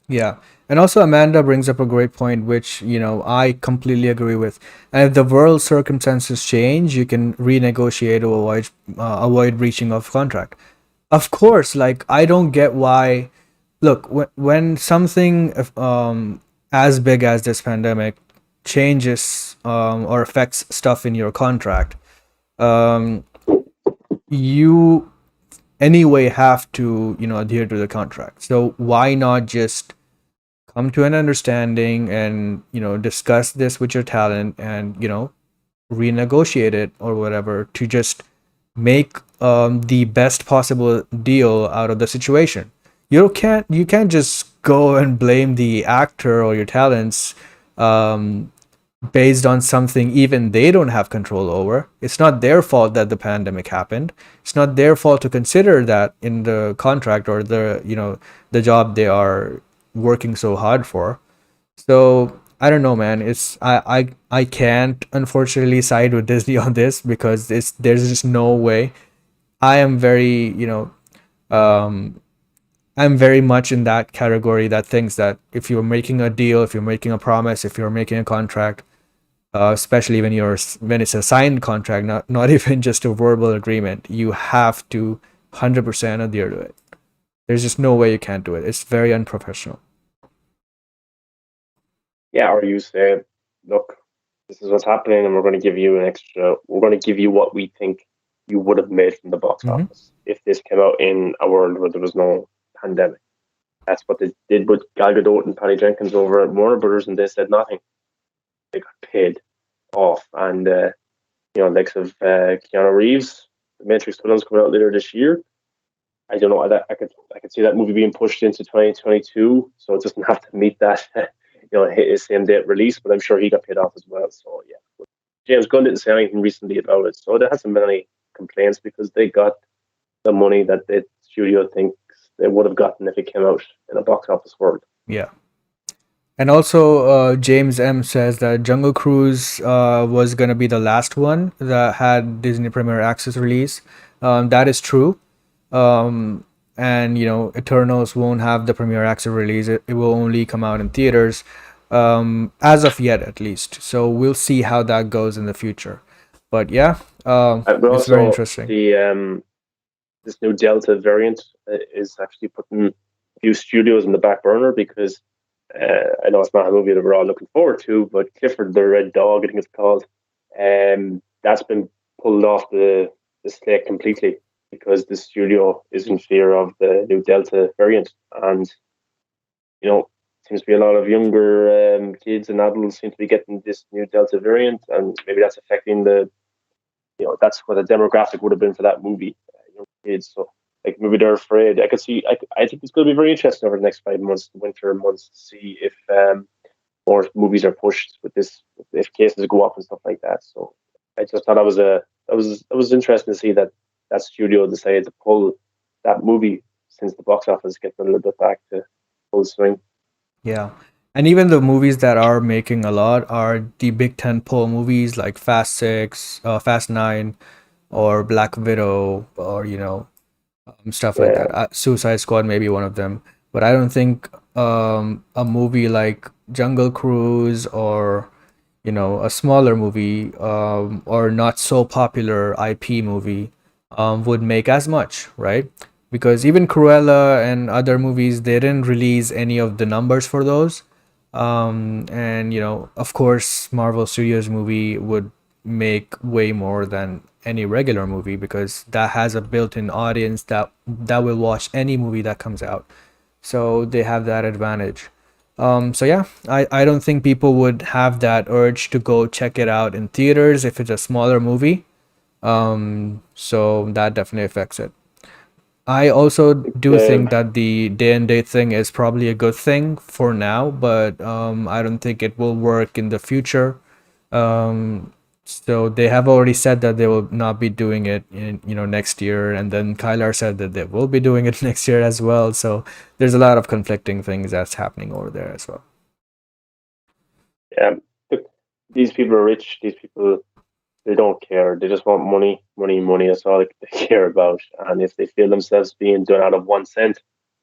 Yeah. And also Amanda brings up a great point, which, I completely agree with. And if the world circumstances change, you can renegotiate to avoid breaching of contract. Of course, like I don't get why. Look, when something as big as this pandemic changes or affects stuff in your contract, um, you anyway have to adhere to the contract. So why not just come to an understanding and discuss this with your talent and renegotiate it or whatever to just make the best possible deal out of the situation. You can't just go and blame the actor or your talents um, based on something even they don't have control over. It's not their fault that the pandemic happened. It's not their fault to consider that in the contract or the job they are working so hard for. So I don't know, man. I can't unfortunately side with Disney on this because there's just no way. I am very um I'm very much in that category that thinks that if you're making a deal, if you're making a promise, if you're making a contract, especially when it's a signed contract, not even just a verbal agreement, you have to 100% adhere to it. There's just no way you can't do it. It's very unprofessional. Yeah, or you say, look, this is what's happening, and we're going to give you an extra. We're going to give you what we think you would have made from the box Mm-hmm. office if this came out in a world where there was no pandemic. That's what they did with Gal Gadot and Patty Jenkins over at Warner Brothers, and they said nothing. They got paid off, and likes of Keanu Reeves, the Matrix films coming out later this year. I don't know. I could see that movie being pushed into 2022, so it doesn't have to meet that hit his same date release. But I'm sure he got paid off as well. So yeah, James Gunn didn't say anything recently about it, so there hasn't been any complaints because they got the money that the studio thinks they would have gotten if it came out in a box office world. Yeah. And also, James M says that Jungle Cruise was gonna be the last one that had Disney Premier Access release. That is true. And Eternals won't have the Premier Access release. It will only come out in theaters, as of yet, at least. So we'll see how that goes in the future. But yeah, But it's very also interesting. the this new Delta variant is actually putting a few studios in the back burner because I know it's not a movie that we're all looking forward to, but Clifford the Red Dog, I think it's called, that's been pulled off the slate completely because the studio is in fear of the new Delta variant. And, seems to be a lot of younger kids and adults seem to be getting this new Delta variant, and maybe that's affecting that's what the demographic would have been for that movie, young kids. So like maybe they're afraid. I could see. I think it's going to be very interesting over the next 5 months, the winter months, to see if more movies are pushed with this, if cases go up and stuff like that. So I just thought that was interesting to see that that studio decided to pull that movie since the box office getting a little bit back to full swing. Yeah. And even the movies that are making a lot are the big tentpole movies like Fast Six, Fast Nine, or Black Widow, or stuff like Yeah, that. Suicide Squad may be one of them, but I don't think a movie like Jungle Cruise or a smaller movie or not so popular IP movie would make as much, right? Because even Cruella and other movies, they didn't release any of the numbers for those. And of course, Marvel Studios movie would make way more than any regular movie because that has a built-in audience that will watch any movie that comes out. So they have that advantage. So yeah, I don't think people would have that urge to go check it out in theaters if it's a smaller movie. So that definitely affects it. I also do the think that the day and date thing is probably a good thing for now, but I don't think it will work in the future. So they have already said that they will not be doing it in next year, and then Kylar said that they will be doing it next year as well. So there's a lot of conflicting things that's happening over there as well. look, these people are rich. These people, they don't care. They just want money, money, money. That's all they care about. And if they feel themselves being done out of 1 cent,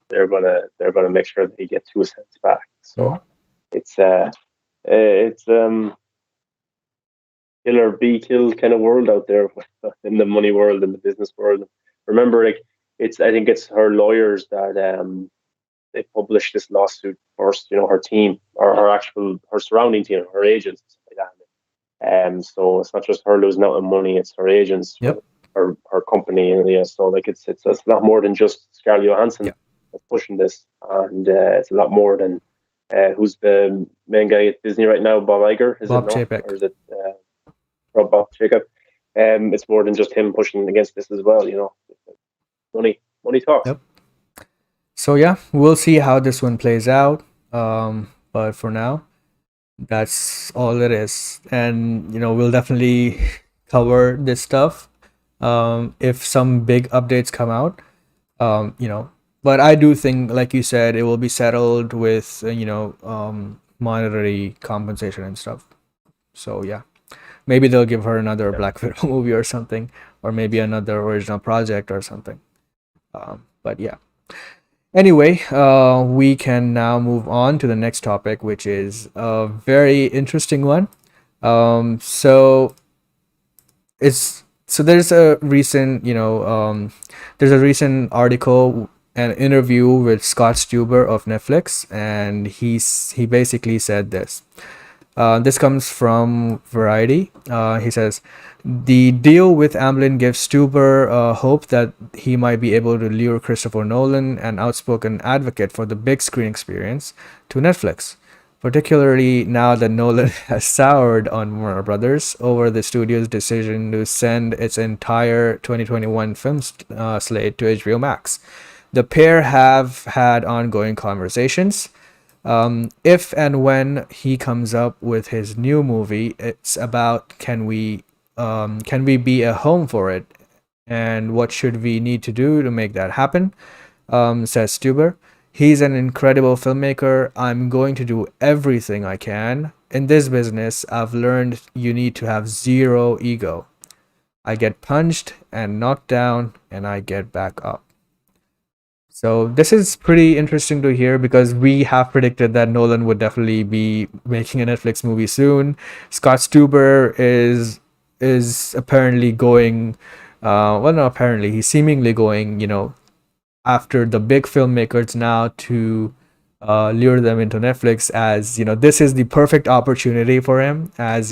they're gonna make sure they get 2 cents back. So Mhm. it's kill or be killed kind of world out there in the money world and the business world. Remember, like I think it's her lawyers that they published this lawsuit first. Her team or her surrounding team, her agents, stuff like that. So it's not just her losing out on money; it's her agents, Yep. her company, and yeah. So like it's a lot more than just Scarlett Yeah. Johansson that's pushing this, and it's a lot more than who's the main guy at Disney right now, Bob Iger, is it Bob no, Chapek. or is it Bob Jacob? It's more than just him pushing against this as well. Money, money talks. Yep. So yeah, we'll see how this one plays out. But for now, that's all it is, and we'll definitely cover this stuff if some big updates come out. But I do think, like you said, it will be settled with monetary compensation and stuff. So yeah, maybe they'll give her another Yeah. Black Widow movie or something, or maybe another original project or something. But yeah. Anyway, we can now move on to the next topic, which is a very interesting one. So there's a recent, there's a recent article, an interview with Scott Stuber of Netflix, and he basically said this. This comes from Variety. He says, the deal with Amblin gives Stuber hope that he might be able to lure Christopher Nolan, an outspoken advocate for the big screen experience, to Netflix, particularly now that Nolan has soured on Warner Brothers over the studio's decision to send its entire 2021 film slate to HBO Max. The pair have had ongoing conversations. If and when he comes up with his new movie, it's about can we be a home for it, and what should we need to do to make that happen? Says Stuber. He's an incredible filmmaker. I'm going to do everything I can. In this business, I've learned you need to have zero ego. I get punched and knocked down, and I get back up. So this is pretty interesting to hear because we have predicted that Nolan would definitely be making a Netflix movie soon. Scott Stuber is apparently going, well, not apparently, he's seemingly going, after the big filmmakers now to lure them into Netflix, as this is the perfect opportunity for him, as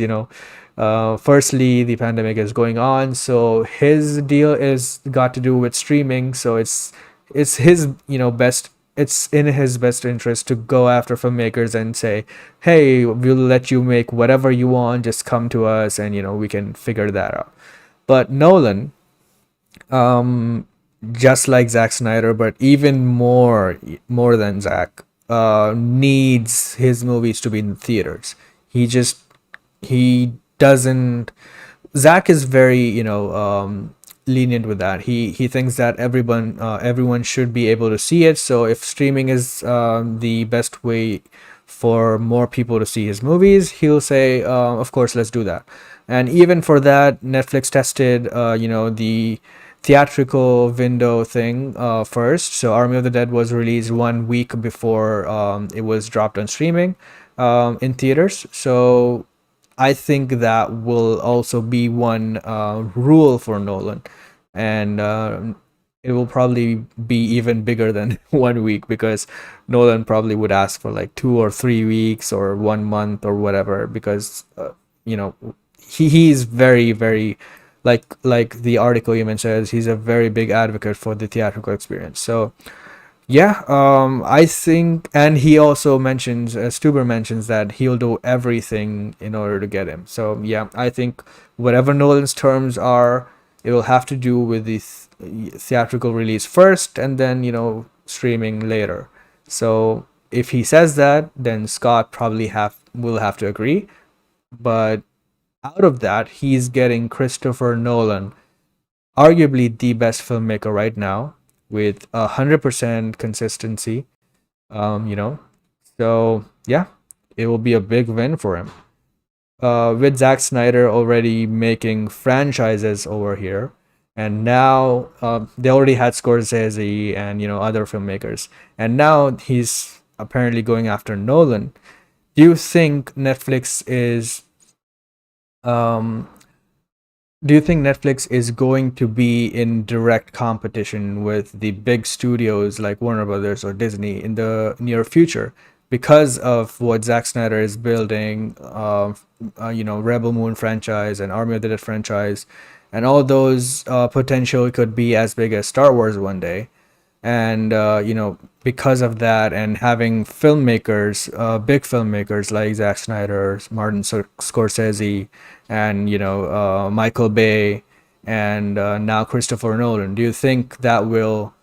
firstly the pandemic is going on, so his deal is got to do with streaming, so it's his best, it's in his best interest to go after filmmakers and say, hey, we'll let you make whatever you want, just come to us and we can figure that out. But Nolan, um just like Zack Snyder, but even more than Zack, needs his movies to be in theaters. He doesn't. Zack is very lenient with that. He thinks that everyone should be able to see it. So if streaming is the best way for more people to see his movies, he'll say, of course, let's do that. And even for that, Netflix tested the theatrical window thing first. So Army of the Dead was released 1 week before it was dropped on streaming in theaters. So I think that will also be one rule for Nolan, and it will probably be even bigger than 1 week because Nolan probably would ask for like 2 or 3 weeks or 1 month or whatever because you know he's very like the article you mentioned, he's a very big advocate for the theatrical experience. So yeah, I think, and he also mentions, Stuber mentions that he'll do everything in order to get him. So yeah, I think whatever Nolan's terms are, it will have to do with the theatrical release first, and then streaming later. So if he says that, then Scott probably have will have to agree. But out of that, he's getting Christopher Nolan, arguably the best filmmaker right now, with 100% consistency. Um, you know, so yeah, it will be a big win for him. With Zack Snyder already making franchises over here, and now they already had Scorsese and other filmmakers, and now he's apparently going after Nolan. Do you think um, Netflix is going to be in direct competition with the big studios like Warner Brothers or Disney in the near future because of what Zack Snyder is building? Rebel Moon franchise and Army of the Dead franchise, and all those potential could be as big as Star Wars one day. And because of that, and having filmmakers, big filmmakers like Zack Snyder, Martin Scorsese, and Michael Bay, and now Christopher Nolan, do you think that will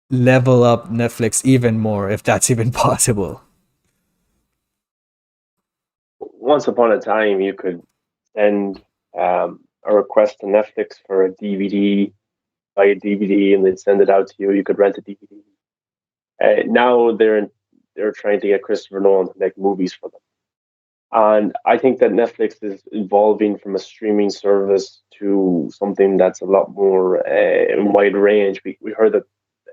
level up Netflix even more, if that's even possible? Once upon a time, you could send a request to Netflix for a DVD, buy a DVD, and they'd send it out to you. You could rent a DVD. Now they're trying to get Christopher Nolan to make movies for them. And I think that Netflix is evolving from a streaming service to something that's a lot more wide range. We heard that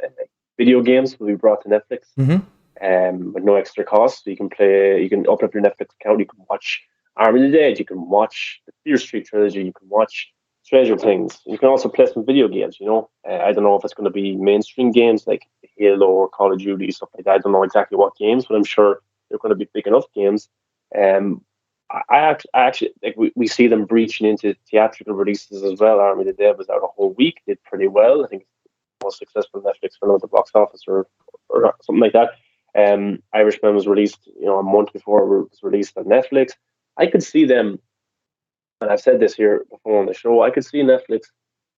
uh, video games will be brought to Netflix Mm-hmm. with no extra cost. So you can open up your Netflix account, you can watch Army of the Dead, you can watch the Fear Street trilogy, you can watch Stranger Things. You can also play some video games. I don't know if it's going to be mainstream games like Halo or Call of Duty, stuff like that. I don't know exactly what games, but I'm sure they're going to be big enough games. I actually like we see them breaching into theatrical releases as well. Army of the Dead was out a whole week, did pretty well. I think it's the most successful Netflix film at the box office, or something like that. Irishman was released, a month before it was released on Netflix. I could see them, and I've said this here before on the show. I could see Netflix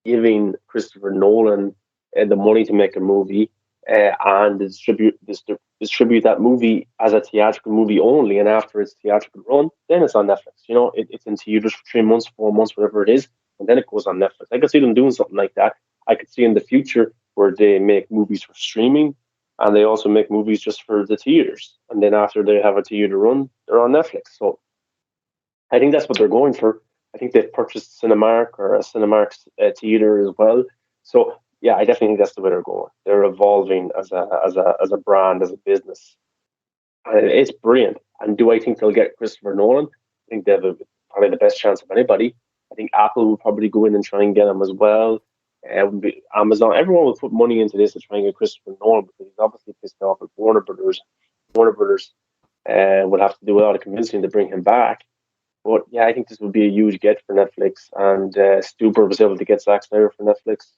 giving Christopher Nolan the money to make a movie and distribute that movie as a theatrical movie only. And after its theatrical run, then it's on Netflix. It's in theaters for 3 months, 4 months, whatever it is, and then it goes on Netflix. I could see them doing something like that. I could see in the future where they make movies for streaming and they also make movies just for the theaters. And then after they have a theater run, they're on Netflix. So I think that's what they're going for. I think they've purchased Cinemark or a Cinemark theater as well. So yeah, I definitely think that's the way they're going. They're evolving as a brand, as a business, and it's brilliant. And do I think they'll get Christopher Nolan? I think they have probably the best chance of anybody. I think Apple will probably go in and try and get him as well. Amazon, everyone will put money into this to try and get Christopher Nolan because he's obviously pissed off at Warner Brothers. Warner Brothers would have to do a lot of convincing to bring him back. But yeah, I think this would be a huge get for Netflix. And Stuber was able to get Zack Snyder for Netflix.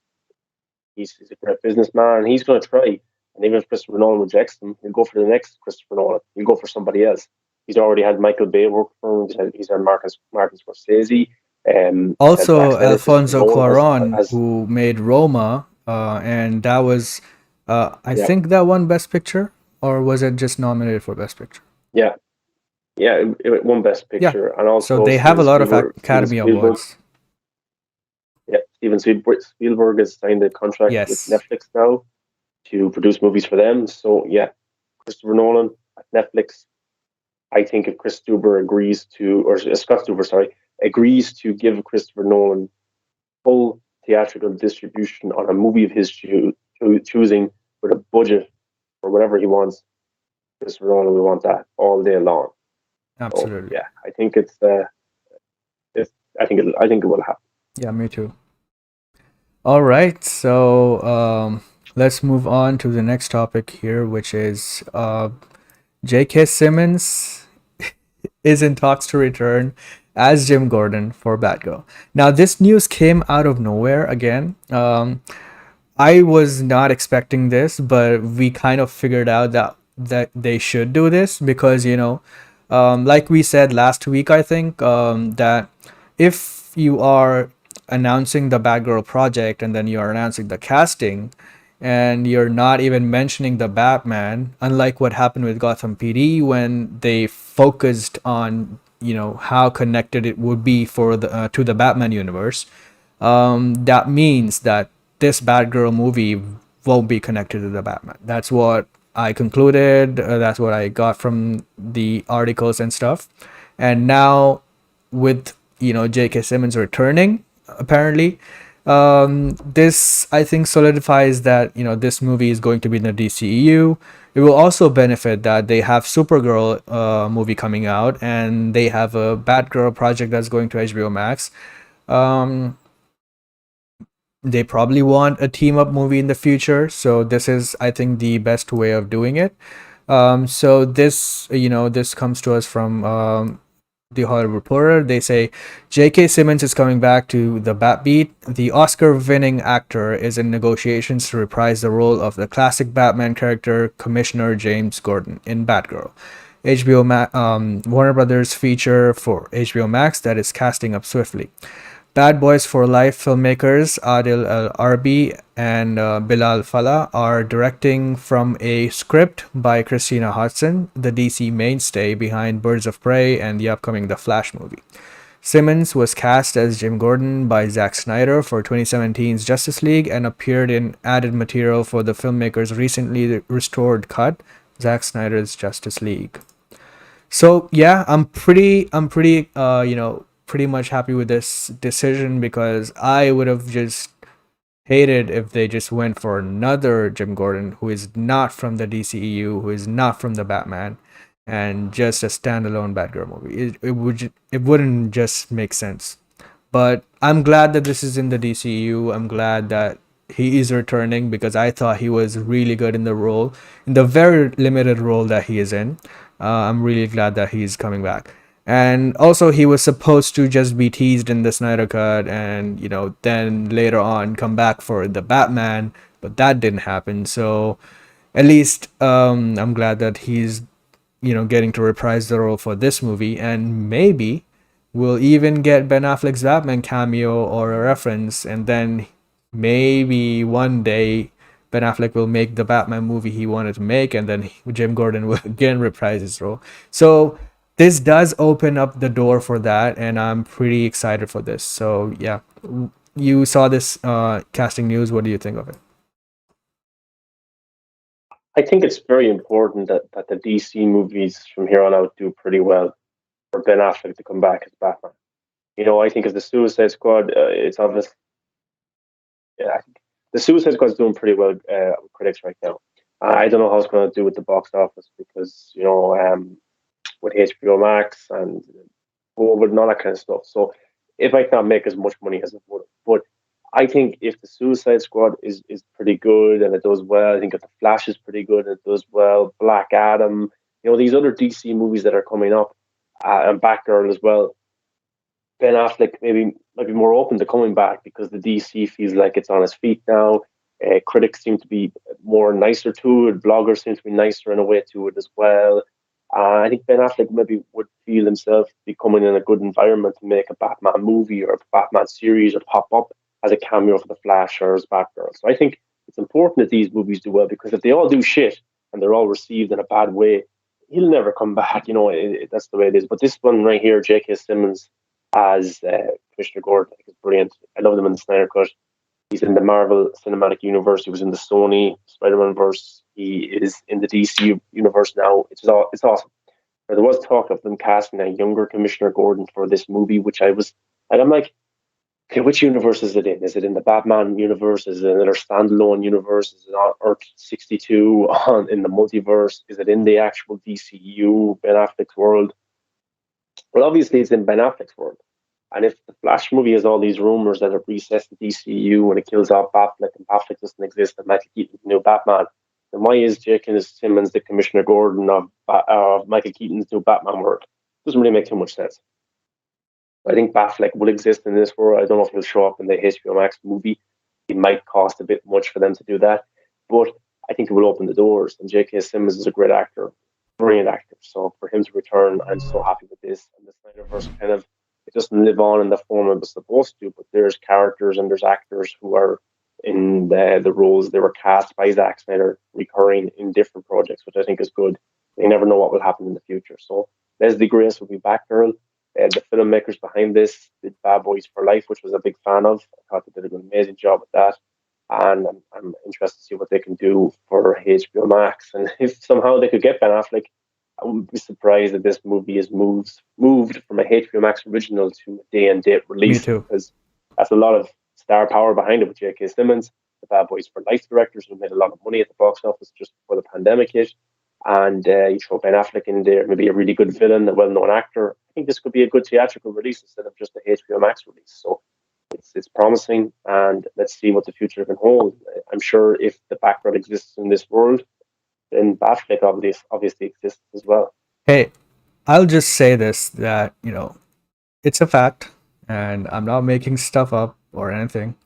He's a great businessman, and he's going to try. And even if Christopher Nolan rejects him, he'll go for the next Christopher Nolan. He'll go for somebody else. He's already had Michael Bay work for him. He's had Martin Scorsese. He's had Zack Also, Snyder. Christopher Alfonso Nolan Cuarón, has who made Roma, and that was, I yeah, think that won Best Picture, or was it just nominated for Best Picture? yeah, yeah. It won Best Yeah. Picture, and So also they have a lot of Steven Academy Spielberg. Awards. Yeah, Spielberg has signed a contract with Yes, Netflix now to produce movies for them. So yeah, Christopher Nolan at Netflix. I think if Chris Stuber agrees to, or Scott Stuber, sorry, agrees to give Christopher Nolan full theatrical distribution on a movie of his choosing with a budget or whatever he wants, Christopher Nolan will want that all day long. So absolutely. yeah, I think it's I think it will happen. Yeah, me too. All right, so let's move on to the next topic here, which is J.K. Simmons is in talks to return as Jim Gordon for Batgirl. Now, this news came out of nowhere again. I was not expecting this, but we kind of figured out that they should do this because like we said last week, I think that if you are announcing the Batgirl project and then you are announcing the casting, and you're not even mentioning the Batman, unlike what happened with Gotham PD when they focused on how connected it would be for the to the Batman universe. That means that this Batgirl movie won't be connected to the Batman. That's what I concluded. That's what I got from the articles and stuff. And now, with J.K. Simmons returning, apparently, this I think solidifies that this movie is going to be in the DCEU. It will also benefit that they have Supergirl movie coming out, and they have a Batgirl project that's going to HBO Max. Um, they probably want a team up movie in the future, so this is, I think, the best way of doing it. So this comes to us from the Hollywood Reporter. They say J.K. Simmons is coming back to the Batbeat. The Oscar-winning actor is in negotiations to reprise the role of the classic Batman character Commissioner James Gordon in Batgirl. Warner Brothers feature for HBO Max that is casting up swiftly. Bad Boys for Life filmmakers Adil Al Arbi and Bilal Fallah are directing from a script by Christina Hodson, the DC mainstay behind Birds of Prey and the upcoming The Flash movie. Simmons was cast as Jim Gordon by Zack Snyder for 2017's Justice League and appeared in added material for the filmmaker's recently restored cut, Zack Snyder's Justice League. So yeah, pretty much happy with this decision because I would have just hated if they just went for another Jim Gordon who is not from the DCEU, who is not from the Batman, and just a standalone Batgirl movie. It wouldn't just make sense. But I'm glad that this is in the DCEU. I'm glad that he is returning because I thought he was really good in the role, in the very limited role that he is in. I'm really glad that he's coming back. And also, he was supposed to just be teased in the Snyder Cut and, then later on come back for the Batman, but that didn't happen. So at least I'm glad that he's, getting to reprise the role for this movie. And maybe we'll even get Ben Affleck's Batman cameo or a reference. And then maybe one day Ben Affleck will make the Batman movie he wanted to make, and then Jim Gordon will again reprise his role. So this does open up the door for that, and I'm pretty excited for this. So yeah, you saw this casting news. What do you think of it? I think it's very important that the DC movies from here on out do pretty well for Ben Affleck to come back as Batman. I think as the Suicide Squad, it's obvious. Yeah, I think the Suicide Squad is doing pretty well with critics right now. I don't know how it's going to do with the box office because with HBO Max and COVID and all that kind of stuff. So it might not make as much money as it would. But I think if the Suicide Squad is pretty good and it does well, I think if the Flash is pretty good and it does well, Black Adam, these other DC movies that are coming up, and Batgirl as well. Ben Affleck maybe might be more open to coming back because the DC feels like it's on its feet now. Critics seem to be more nicer to it. Bloggers seem to be nicer in a way to it as well. I think Ben Affleck maybe would feel himself becoming in a good environment to make a Batman movie or a Batman series or pop up as a cameo for the Flash or as Batgirl. So I think it's important that these movies do well because if they all do shit and they're all received in a bad way, he'll never come back. That's the way it is. But this one right here, J.K. Simmons as Commissioner Gordon, I think is brilliant. I love him in the Snyder Cut. He's in the Marvel Cinematic Universe. He was in the Sony Spider-Man verse. He is in the DC universe now. It's awesome. Now, there was talk of them casting a younger Commissioner Gordon for this movie, and I'm like, okay, which universe is it in? Is it in the Batman universe? Is it another standalone universe? Is it on Earth 62 in the multiverse? Is it in the actual DCU, Ben Affleck's world? Well, obviously, it's in Ben Affleck's world. And if the Flash movie has all these rumors that it resets the DCU and it kills off Affleck and Affleck doesn't exist and Michael Keaton's the new Batman, then why is J.K. Simmons the Commissioner Gordon of Michael Keaton's new Batman world? Doesn't really make too much sense. I think Affleck will exist in this world. I don't know if he'll show up in the HBO Max movie. It might cost a bit much for them to do that, but I think it will open the doors. And J.K. Simmons is a great actor, brilliant actor. So for him to return, I'm so happy with this. And the Snyderverse kind of it doesn't live on in the form it was supposed to, but there's characters and there's actors who are in the roles they were cast by Zack Snyder recurring in different projects, which I think is good. You never know what will happen in the future. So Leslie Grace will be Batgirl. The filmmakers behind this did Bad Boys for Life, which I was a big fan of. I thought they did an amazing job with that. And I'm interested to see what they can do for HBO Max. And if somehow they could get Ben Affleck, I wouldn't be surprised if this movie is moved from a HBO Max original to a day and date Me release too. because that's a lot of star power behind it with J.K. Simmons, the Bad Boys for Life directors who made a lot of money at the box office just before the pandemic hit. And you throw Ben Affleck in there, maybe a really good villain, a well-known actor. I think this could be a good theatrical release instead of just a HBO Max release. So it's promising, and let's see what the future can hold. I'm sure if the background exists in this world, then Affleck obviously exists as well. Hey, I'll just say this that, it's a fact, and I'm not making stuff up or anything.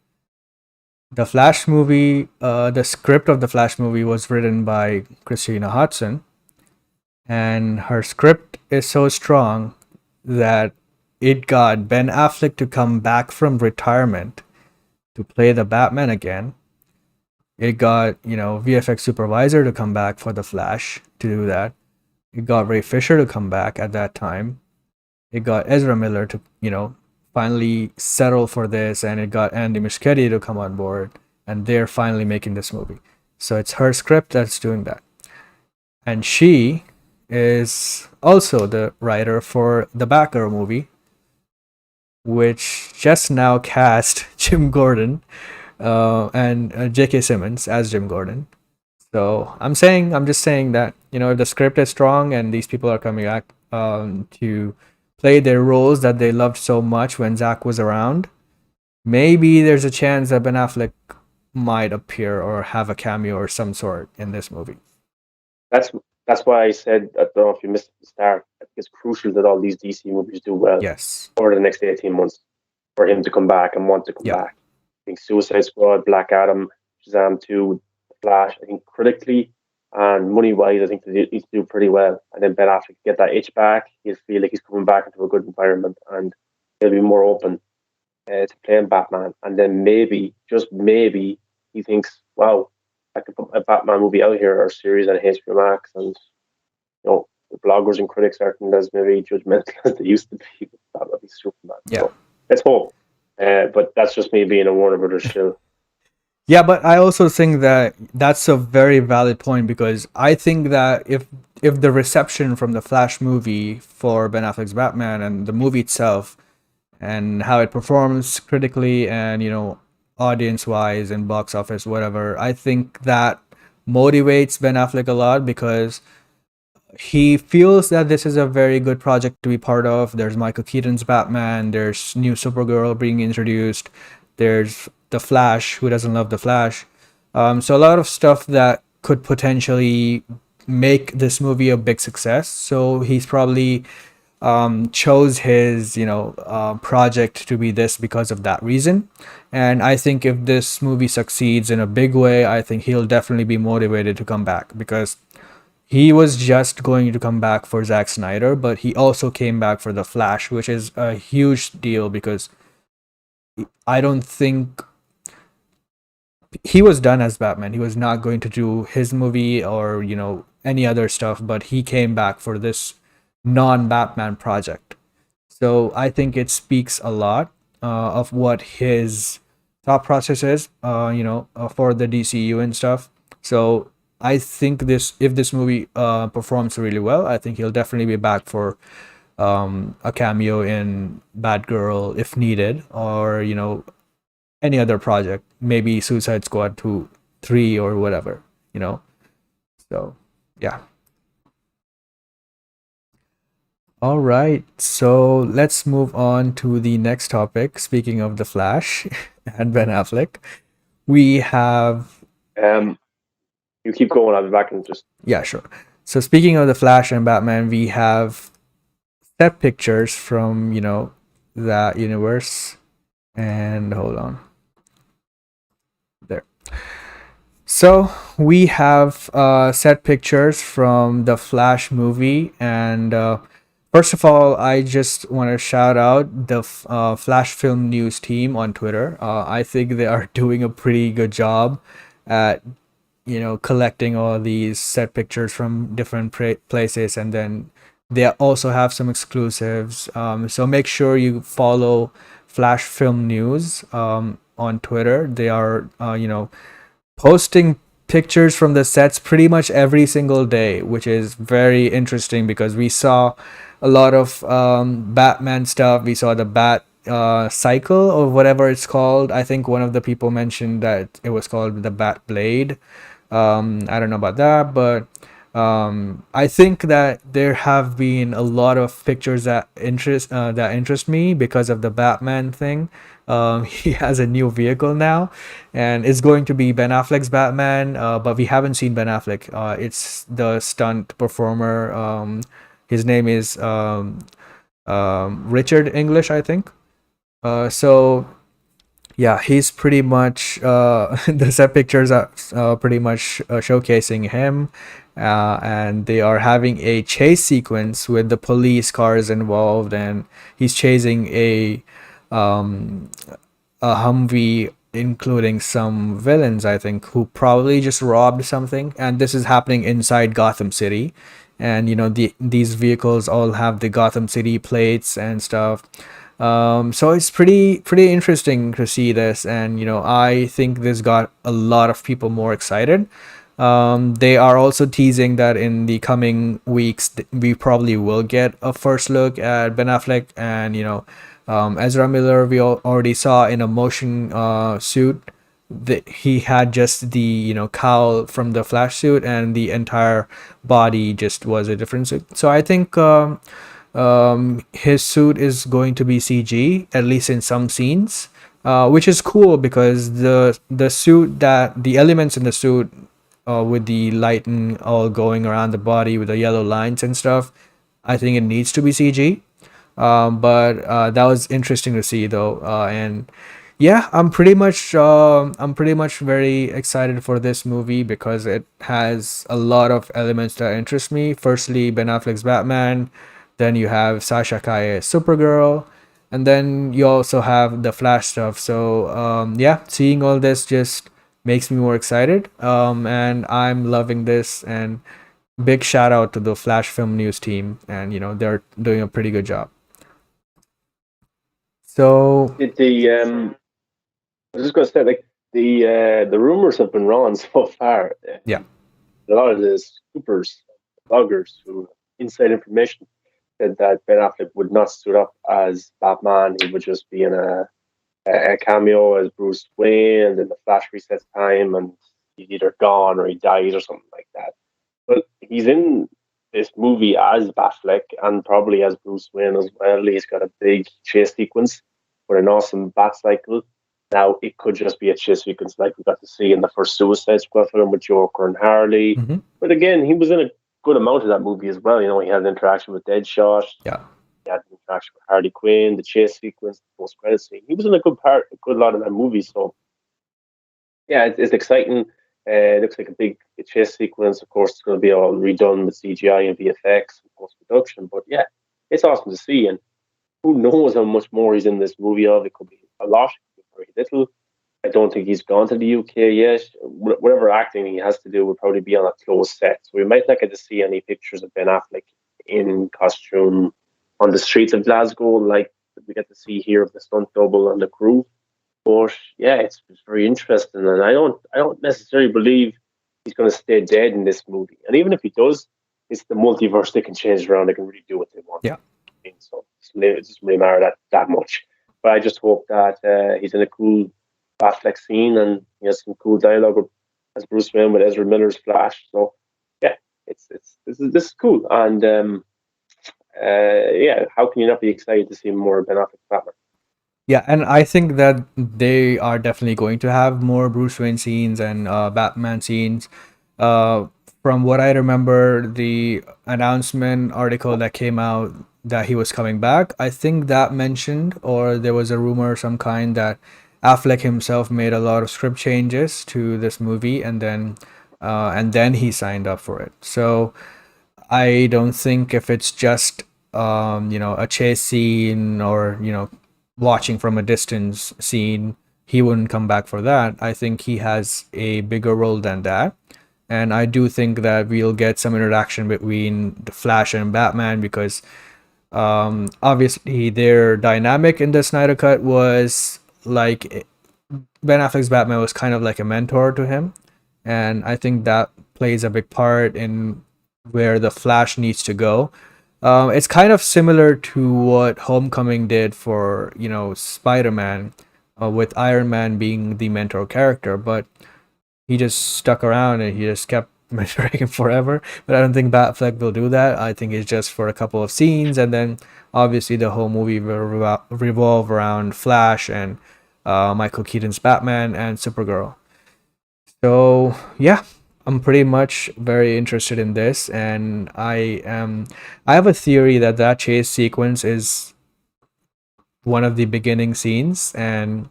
The Flash movie, the script of the Flash movie was written by Christina Hodson, and her script is so strong that it got Ben Affleck to come back from retirement to play the Batman again. It got, VFX supervisor to come back for the Flash to do that. It got Ray Fisher to come back at that time. It got Ezra Miller to, finally settle for this, and it got Andy Muschietti to come on board, and they're finally making this movie. So it's her script that's doing that. And she is also the writer for the Batgirl movie, which just now cast Jim Gordon and J.K. Simmons as Jim Gordon. So I'm just saying that if the script is strong and these people are coming back to play their roles that they loved so much when Zack was around, maybe there's a chance that Ben Affleck might appear or have a cameo or some sort in this movie. That's that's why I said, I don't know if you missed the start. I think it's crucial that all these DC movies do well Yes. over the next 18 months for him to come back and want to come Yeah. back. I think Suicide Squad, Black Adam, Shazam 2, Flash, I think critically and money wise, I think they need to do pretty well. And then Ben Affleck get that itch back. He'll feel like he's coming back into a good environment and he'll be more open to playing Batman. And then maybe, just maybe, he thinks, wow, I could put a Batman movie out here or series on HBO Max, and the bloggers and critics aren't as maybe judgmental as they used to be. That would be Superman. Yeah. So let's hope. But that's just me being a Warner Brothers shill. Yeah, but I also think that that's a very valid point, because I think that if the reception from the Flash movie for Ben Affleck's Batman and the movie itself and how it performs critically and audience wise and box office whatever, I think that motivates Ben Affleck a lot, because he feels that this is a very good project to be part of. There's Michael Keaton's Batman, there's new Supergirl being introduced, there's the Flash. Who doesn't love the Flash? So a lot of stuff that could potentially make this movie a big success. So he's probably chose his project to be this because of that reason. And I think if this movie succeeds in a big way, I think he'll definitely be motivated to come back, because he was just going to come back for Zack Snyder, but he also came back for the Flash, which is a huge deal, because I don't think he was done as Batman. He was not going to do his movie or any other stuff, but he came back for this non-Batman project. So I think it speaks a lot of what his thought process is, for the DCU and stuff. So I think if this movie performs really well, I think he'll definitely be back for a cameo in Batgirl if needed, or any other project, maybe Suicide Squad 2, 3, or whatever. So yeah. All right, so let's move on to the next topic. Speaking of the Flash and Ben Affleck, we have You keep going. I'll be back in just. yeah, sure. So speaking of the Flash and Batman, we have set pictures from that universe. And hold on. There. So we have set pictures from the Flash movie, and first of all, I just want to shout out the Flash Film News team on Twitter. I think they are doing a pretty good job at collecting all these set pictures from different places, and then they also have some exclusives. So make sure you follow Flash Film News on Twitter. They are posting pictures from the sets pretty much every single day, which is very interesting, because we saw a lot of Batman stuff. We saw the Bat cycle, or whatever it's called. I think one of the people mentioned that it was called the Bat Blade. I don't know about that, but I think that there have been a lot of pictures that interest me because of the Batman thing. He has a new vehicle now, and it's going to be Ben Affleck's Batman, but we haven't seen Ben Affleck. It's the stunt performer. His name is Richard English, I think. So yeah, he's pretty much the set pictures are pretty much showcasing him, and they are having a chase sequence with the police cars involved, and he's chasing a Humvee, including some villains, I think, who probably just robbed something, and this is happening inside Gotham City. And these vehicles all have the Gotham City plates and stuff. So it's pretty interesting to see this, and I think this got a lot of people more excited. They are also teasing that in the coming weeks we probably will get a first look at Ben Affleck, and Ezra Miller we already saw in a motion suit. He had just the cowl from the Flash suit, and the entire body just was a different suit. So I think his suit is going to be CG, at least in some scenes, which is cool, because the suit, that the elements in the suit with the lighting all going around the body with the yellow lines and stuff. I think it needs to be CG. But that was interesting to see though, and yeah, I'm pretty much very excited for this movie because it has a lot of elements that interest me. Firstly, Ben Affleck's Batman, then you have Sasha Kaye's Supergirl, and then you also have the Flash stuff. So yeah, seeing all this just makes me more excited. And I'm loving this. And big shout out to the Flash Film News team, and they're doing a pretty good job. So Did the I was just going to say, like the rumors have been wrong so far. yeah. A lot of the scoopers, bloggers who inside information said that Ben Affleck would not suit up as Batman. He would just be in a cameo as Bruce Wayne, and then the Flash resets time, and he's either gone or he dies or something like that. But he's in this movie as Batfleck and probably as Bruce Wayne as well. He's got a big chase sequence with an awesome bat cycle. Now it could just be a chase sequence like we got to see in the first Suicide Squad film with Joker and Harley. Hmm. But again, he was in a good amount of that movie as well. He had an interaction with Deadshot, Yeah. he had an interaction with Harley Quinn, the chase sequence, the post credit scene. He was in a good lot of that movie. So yeah, it's exciting. It looks like a big chase sequence. Of course, it's going to be all redone with CGI and VFX and post production. But yeah, it's awesome to see. And who knows how much more he's in this movie of? It could be a lot, it could be very little. I don't think he's gone to the UK yet. Whatever acting he has to do will probably be on a closed set. So we might not get to see any pictures of Ben Affleck in costume on the streets of Glasgow like we get to see here of the stunt double and the crew. But yeah, it's very interesting, and I don't necessarily believe he's going to stay dead in this movie. And even if he does, it's the multiverse. They can change around. They can really do what they want. Yeah. So it doesn't really matter that much. But I just hope that he's in a cool Batfleck scene and he has some cool dialogue as Bruce Wayne with Ezra Miller's Flash. So yeah, this is cool. And yeah, how can you not be excited to see more Ben Affleck Batman? Yeah, and I think that they are definitely going to have more Bruce Wayne scenes and Batman scenes. Uh, from what I remember, the announcement article that came out that he was coming back, I think that mentioned, or there was a rumor of some kind that Affleck himself made a lot of script changes to this movie, and then he signed up for it. So I don't think if it's just a chase scene or watching from a distance scene, he wouldn't come back for that. I think he has a bigger role than that. And I do think that we'll get some interaction between the Flash and Batman because obviously their dynamic in the Snyder Cut was like Ben Affleck's Batman was kind of like a mentor to him, and I think that plays a big part in where the Flash needs to go. It's kind of similar to what Homecoming did for Spider-Man, with Iron Man being the mentor character, but he just stuck around and he just kept mentoring him forever. But I don't think Batfleck will do that. I think it's just for a couple of scenes, and then obviously the whole movie will revolve around Flash and Michael Keaton's Batman and Supergirl. So yeah, I'm pretty much very interested in this, and I have a theory that that chase sequence is one of the beginning scenes, and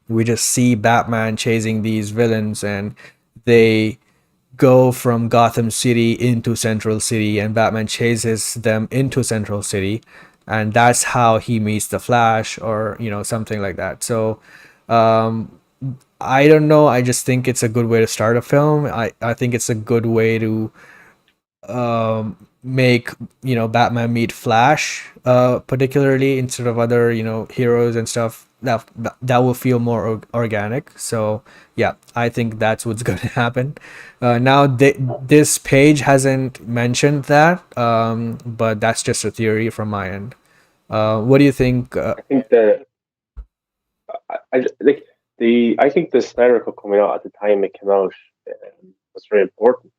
we just see Batman chasing these villains, and they go from Gotham City into Central City, and Batman chases them into Central City, and that's how he meets the Flash, or something like that. So um, I don't know. I just think it's a good way to start a film. I think it's a good way to make Batman meet Flash, particularly instead of other heroes and stuff. That will feel more organic. So yeah, I think that's what's going to happen. Now this page hasn't mentioned that, but that's just a theory from my end. What do you think? I think I think the Snyder Cut coming out at the time it came out was very important.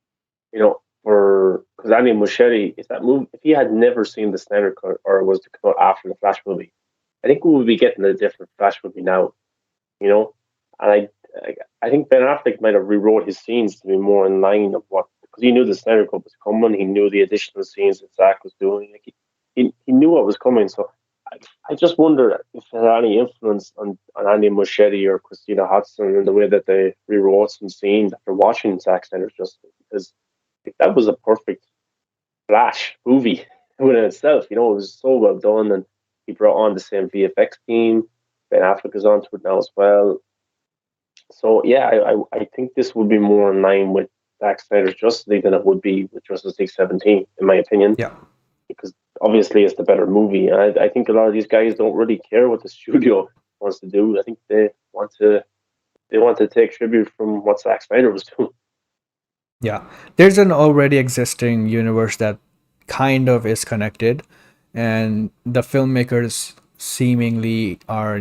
For because Andy Muschietti, if that movie, if he had never seen the Snyder Cut or was to come out after the Flash movie, I think we would be getting a different Flash movie now. You know, and I think Ben Affleck might have rewrote his scenes to be more in line of what, because he knew the Snyder Cut was coming. He knew the additional scenes that Zack was doing. Like he knew what was coming. So I just wonder if it had any influence on Andy Muschietti or Christina Hodson in the way that they rewrote some scenes after watching Zack Snyder's Justice, because like, that was a perfect Flash movie within itself. You know, it was so well done, and he brought on the same VFX team. Ben Affleck is onto it now as well. So yeah, I think this would be more in line with Zack Snyder's Justice League than it would be with Justice League 17, in my opinion, Yeah. because obviously it's the better movie. And I think a lot of these guys don't really care what the studio wants to do. I think they want to take tribute from what Zack Snyder was doing. Yeah. There's an already existing universe that kind of is connected, and the filmmakers seemingly are,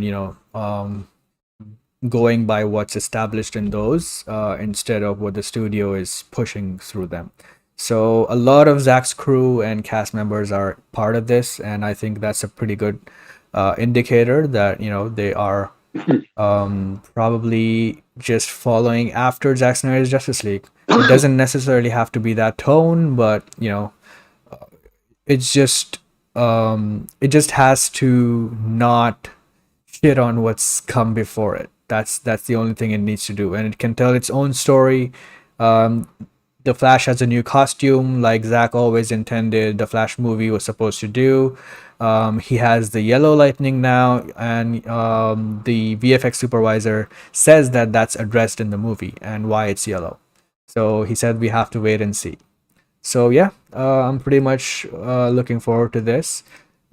going by what's established in those instead of what the studio is pushing through them. So a lot of Zach's crew and cast members are part of this, and I think that's a pretty good indicator that they are probably just following after Zack Snyder's Justice League. It doesn't necessarily have to be that tone, but it's just it just has to not shit on what's come before it. That's the only thing it needs to do, and it can tell its own story. Um, the Flash has a new costume, like Zack always intended the Flash movie was supposed to do. He has the yellow lightning now, and the VFX supervisor says that that's addressed in the movie and why it's yellow. So he said we have to wait and see. So yeah, I'm pretty much looking forward to this.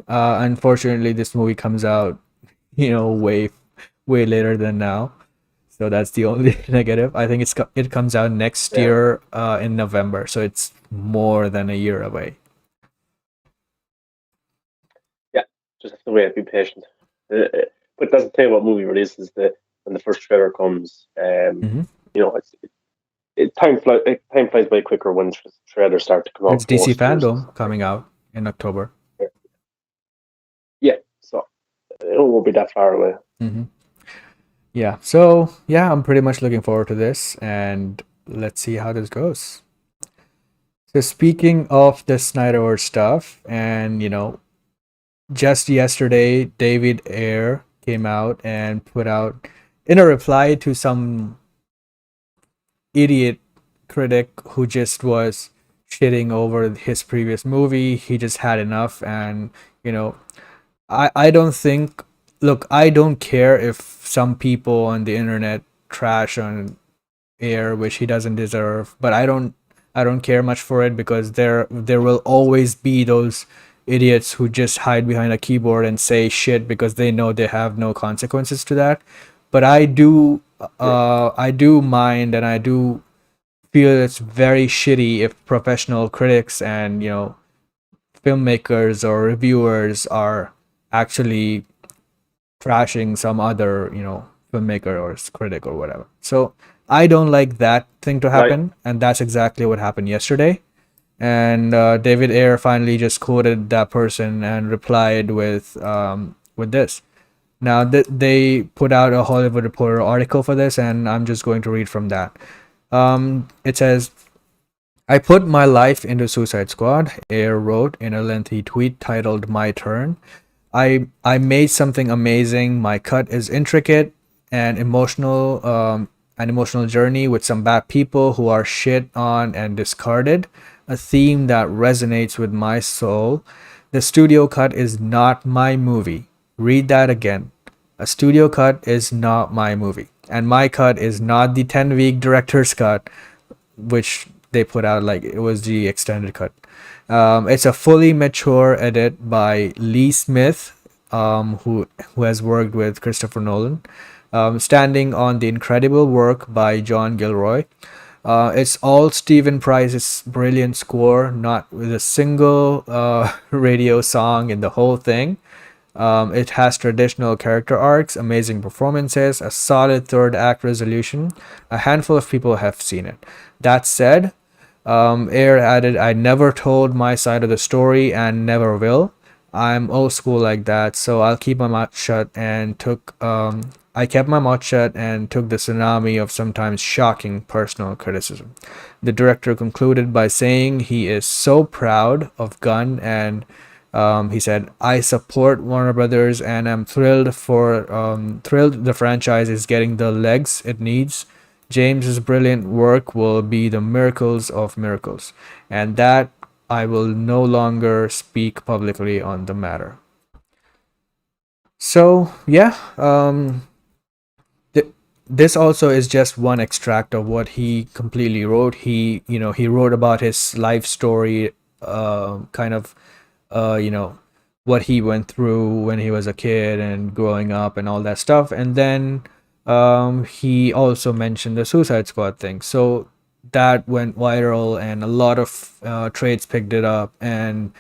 Unfortunately, this movie comes out, way later than now. So that's the only negative. I think it comes out next Yeah, year in November, so it's more than a year away. yeah. Just have to wait. Be patient. But that's the thing about movie releases that when the first trailer comes, Hmm. time flies by quicker when trailers start to come It's out DC post releases. Fandom coming out in October. Yeah, so it won't be that far away. Hmm. Yeah, so yeah, I'm pretty much looking forward to this, and let's see how this goes. So speaking of the Snyderverse stuff, and just yesterday, David Ayer came out and put out in a reply to some idiot critic who just was shitting over his previous movie. He just had enough, and you know, I don't think. Look, I don't care if some people on the internet trash on Air, which he doesn't deserve, but I don't care much for it because there will always be those idiots who just hide behind a keyboard and say shit because they know they have no consequences to that. But Yeah, I do mind, and I do feel it's very shitty if professional critics and filmmakers or reviewers are actually trashing some other filmmaker or critic or whatever. So I don't like that thing to like happen, and that's exactly what happened yesterday. And David Ayer finally just quoted that person and replied with this. Now they put out a Hollywood Reporter article for this, and I'm just going to read from that. It says, "I put my life into Suicide Squad," Ayer wrote in a lengthy tweet titled "My Turn." I made something amazing. My cut is intricate and emotional, an emotional journey with some bad people who are shit on and discarded, a theme that resonates with my soul. The studio cut is not my movie. Read that again. A studio cut is not my movie. And my cut is not the 10-week director's cut, which they put out, like it was the extended cut. It's a fully mature edit by Lee Smith, who has worked with Christopher Nolan, standing on the incredible work by John Gilroy. It's all Stephen Price's brilliant score, not with a single radio song in the whole thing. It has traditional character arcs, amazing performances, a solid third act resolution. A handful of people have seen it. That said, Ayer added, "I never told my side of the story and never will. I'm old school like that, so I'll keep my mouth shut and took I kept my mouth shut and took the tsunami of sometimes shocking personal criticism. The director concluded by saying he is so proud of Gunn, and he said, "I support Warner Brothers and I'm thrilled the franchise is getting the legs it needs. James's brilliant work will be the miracles of miracles, and that I will no longer speak publicly on the matter." So yeah, th- this also is just one extract of what he completely wrote. He wrote about his life story, kind of, you know, what he went through when he was a kid and growing up and all that stuff. And then he also mentioned the Suicide Squad thing. So that went viral, and a lot of trades picked it up, and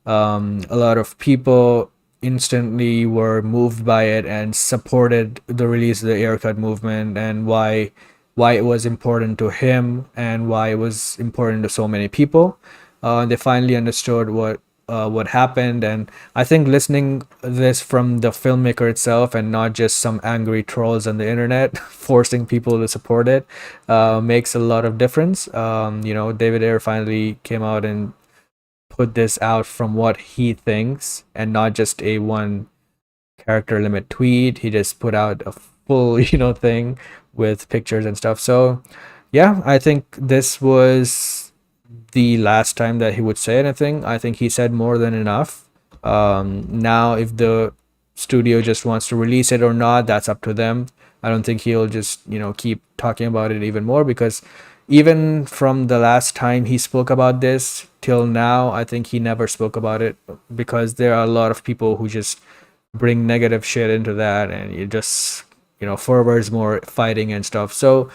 a lot of people instantly were moved by it and supported the release of the aircut movement, and why it was important to him and why it was important to so many people. They finally understood what happened, and I think listening this from the filmmaker itself and not just some angry trolls on the internet forcing people to support it makes a lot of difference. David Ayer finally came out and put this out from what he thinks and not just a one character limit tweet. He just put out a full, thing with pictures and stuff. So, yeah, I think this was the last time that he would say anything. I think he said more than enough. Now, if the studio just wants to release it or not, that's up to them. I don't think he'll just, keep talking about it even more, because even from the last time he spoke about this till now, I think he never spoke about it, because there are a lot of people who just bring negative shit into that, and it just, forwards more fighting and stuff. So,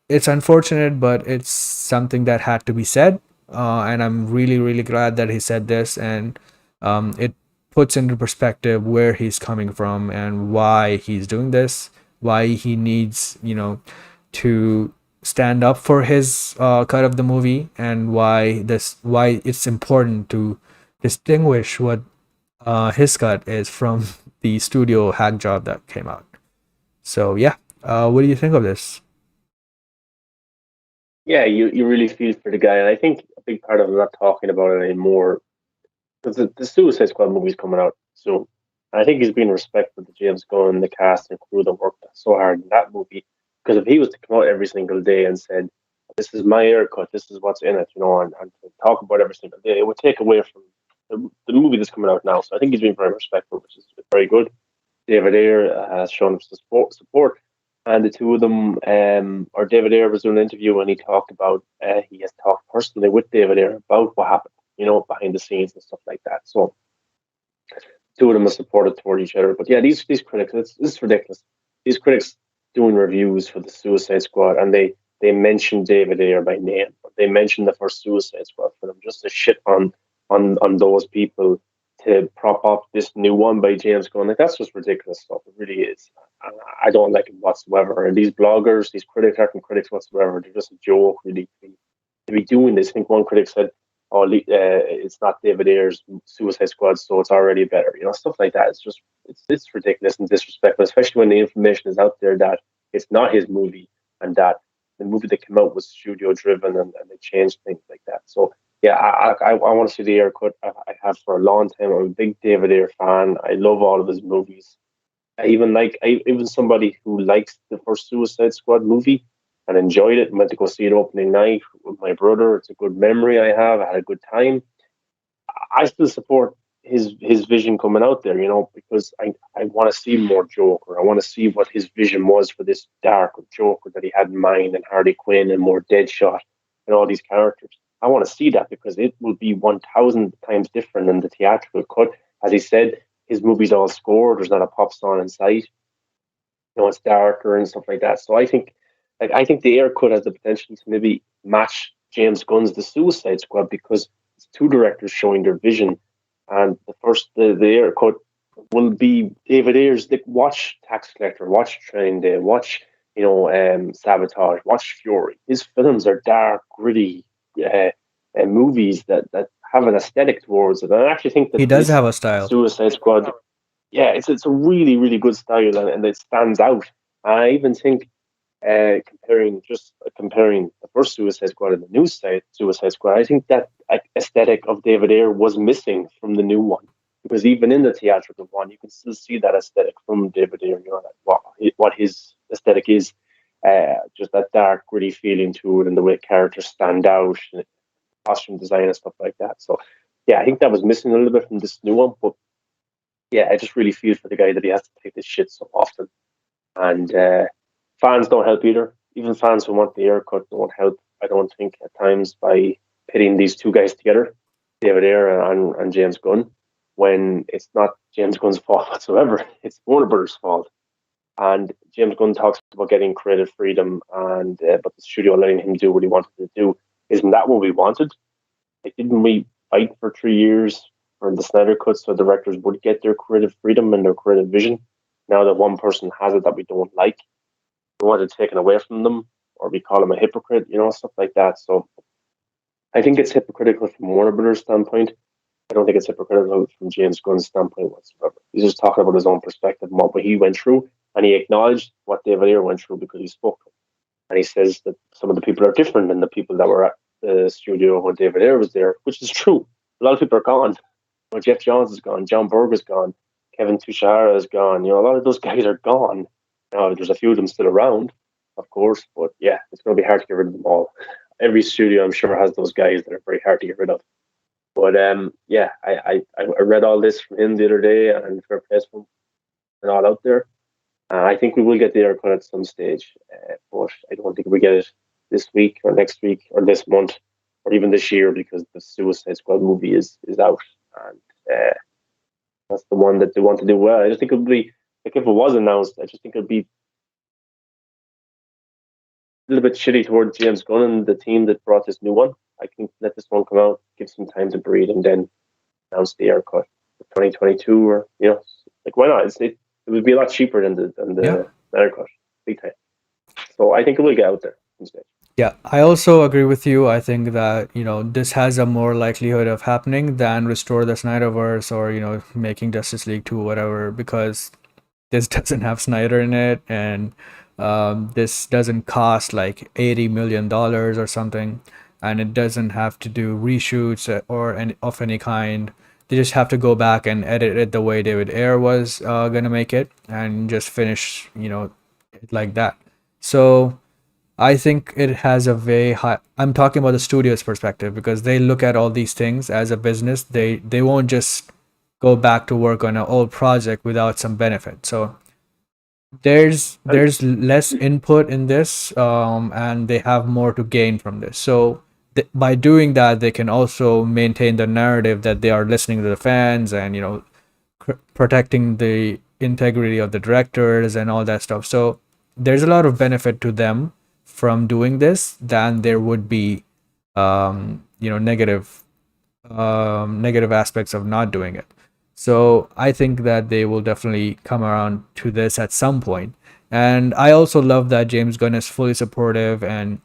it's unfortunate, but it's something that had to be said. And I'm really, really glad that he said this, and it puts into perspective where he's coming from and why he's doing this, why he needs, to stand up for his cut of the movie, and why it's important to distinguish what his cut is from the studio hack job that came out. So yeah, what do you think of this? Yeah, you really feel for the guy, and I think a big part of not talking about it anymore because the Suicide Squad movie's coming out soon. And I think he's being respectful to James Gunn and the cast and crew that worked so hard in that movie. Because if he was to come out every single day and said, "This is my haircut, this is what's in it," and to talk about every single day, it would take away from the movie that's coming out now. So I think he's being very respectful, which is very good. David Ayer has shown him support, and the two of them, or David Ayer was doing an interview and he talked about he has talked personally with David Ayer about what happened, behind the scenes and stuff like that. So two of them are supported toward each other. But yeah, these critics, this is ridiculous. These critics doing reviews for the Suicide Squad, and they mention David Ayer by name. They mention the first Suicide Squad for them just to shit on those people to prop up this new one by James Gunn. Like that's just ridiculous stuff. It really is. I don't like it whatsoever. And these bloggers, these critics aren't critics whatsoever. They're just a joke, really, to be doing this. I think one critic said, "Oh, it's not David Ayer's Suicide Squad, so it's already better." Stuff like that. It's ridiculous and disrespectful, especially when the information is out there that it's not his movie and that the movie that came out was studio driven and they changed things like that. So yeah, I want to see the Ayer cut. I have for a long time. I'm a big David Ayer fan. I love all of his movies. Even somebody who likes the first Suicide Squad movie and enjoyed it and went to go see it opening night with my brother. It's a good memory I have. I had a good time. I still support his vision coming out there, because I want to see more Joker. I want to see what his vision was for this darker Joker that he had in mind, and Harley Quinn and more Deadshot and all these characters. I want to see that because it will be 1,000 times different than the theatrical cut. As he said, his movie's all scored. There's not a pop song in sight. It's darker and stuff like that. So I think the Air cut has the potential to maybe match James Gunn's The Suicide Squad because it's two directors showing their vision. And the Air cut will be David Ayer's. Watch Tax Collector, watch Training Day, watch Sabotage, watch Fury. His films are dark, gritty movies that have an aesthetic towards it. And I actually think He that does this have a style. Suicide Squad yeah, it's a really really good style, and it stands out. I even think comparing the first Suicide Squad and the new Suicide Squad, I think that aesthetic of David Ayer was missing from the new one, because even in the theatrical one, you can still see that aesthetic from David Ayer. You know, like what his aesthetic is, just that dark, gritty feeling to it, and the way characters stand out, and costume design and stuff like that. So, yeah, I think that was missing a little bit from this new one. But yeah, I just really feel for the guy that he has to take this shit so often, and fans don't help either. Even fans who want the haircut don't help. I don't think at times by pitting these two guys together, David Ayer and James Gunn, when it's not James Gunn's fault whatsoever. It's Warner Brothers' fault. And James Gunn talks about getting creative freedom, and but the studio letting him do what he wanted to do. Isn't that what we wanted? Like, didn't we fight for 3 years for the Snyder cut so directors would get their creative freedom and their creative vision? Now that one person has it that we don't like, we want it taken away from them, or we call him a hypocrite, stuff like that. So I think it's hypocritical from Warner Brothers' standpoint. I don't think it's hypocritical from James Gunn's standpoint whatsoever. He's just talking about his own perspective and what he went through, and he acknowledged what David Ayer went through because he spoke to him. And he says that some of the people are different than the people that were at the studio when David Ayer was there, which is true. A lot of people are gone. Jeff Johns is gone, John Berger's gone, Kevin Tushara is gone. A lot of those guys are gone. Now, there's a few of them still around, of course, but yeah, it's going to be hard to get rid of them all. Every studio, I'm sure, has those guys that are very hard to get rid of. But yeah, I read all this from him the other day, and fair play from him and all out there. I think we will get the haircut at some stage, but I don't think we get it this week or next week or this month or even this year, because the Suicide Squad movie is out, and that's the one that they want to do well. I just think it would be, like, if it was announced, I just think it would be a little bit shitty towards James Gunn and the team that brought this new one. I think let this one come out, give some time to breathe, and then announce the haircut for 2022, or like, why not? It would be a lot cheaper than the Yeah. haircut, big time. So I think it will get out there instead. Yeah, I also agree with you. I think that, this has a more likelihood of happening than restore the Snyderverse or, making Justice League 2, whatever, because this doesn't have Snyder in it, and this doesn't cost like $80 million or something, and it doesn't have to do reshoots of any kind. They just have to go back and edit it the way David Ayer was gonna make it, and just finish, it like that. So I think it has a very high. I'm talking about the studio's perspective, because they look at all these things as a business. They won't just go back to work on an old project without some benefit. So And there's less input in this, and they have more to gain from this. So by doing that, they can also maintain the narrative that they are listening to the fans, and protecting the integrity of the directors and all that stuff. So there's a lot of benefit to them from doing this than there would be, negative aspects of not doing it. So I think that they will definitely come around to this at some point. And I also love that James Gunn is fully supportive, and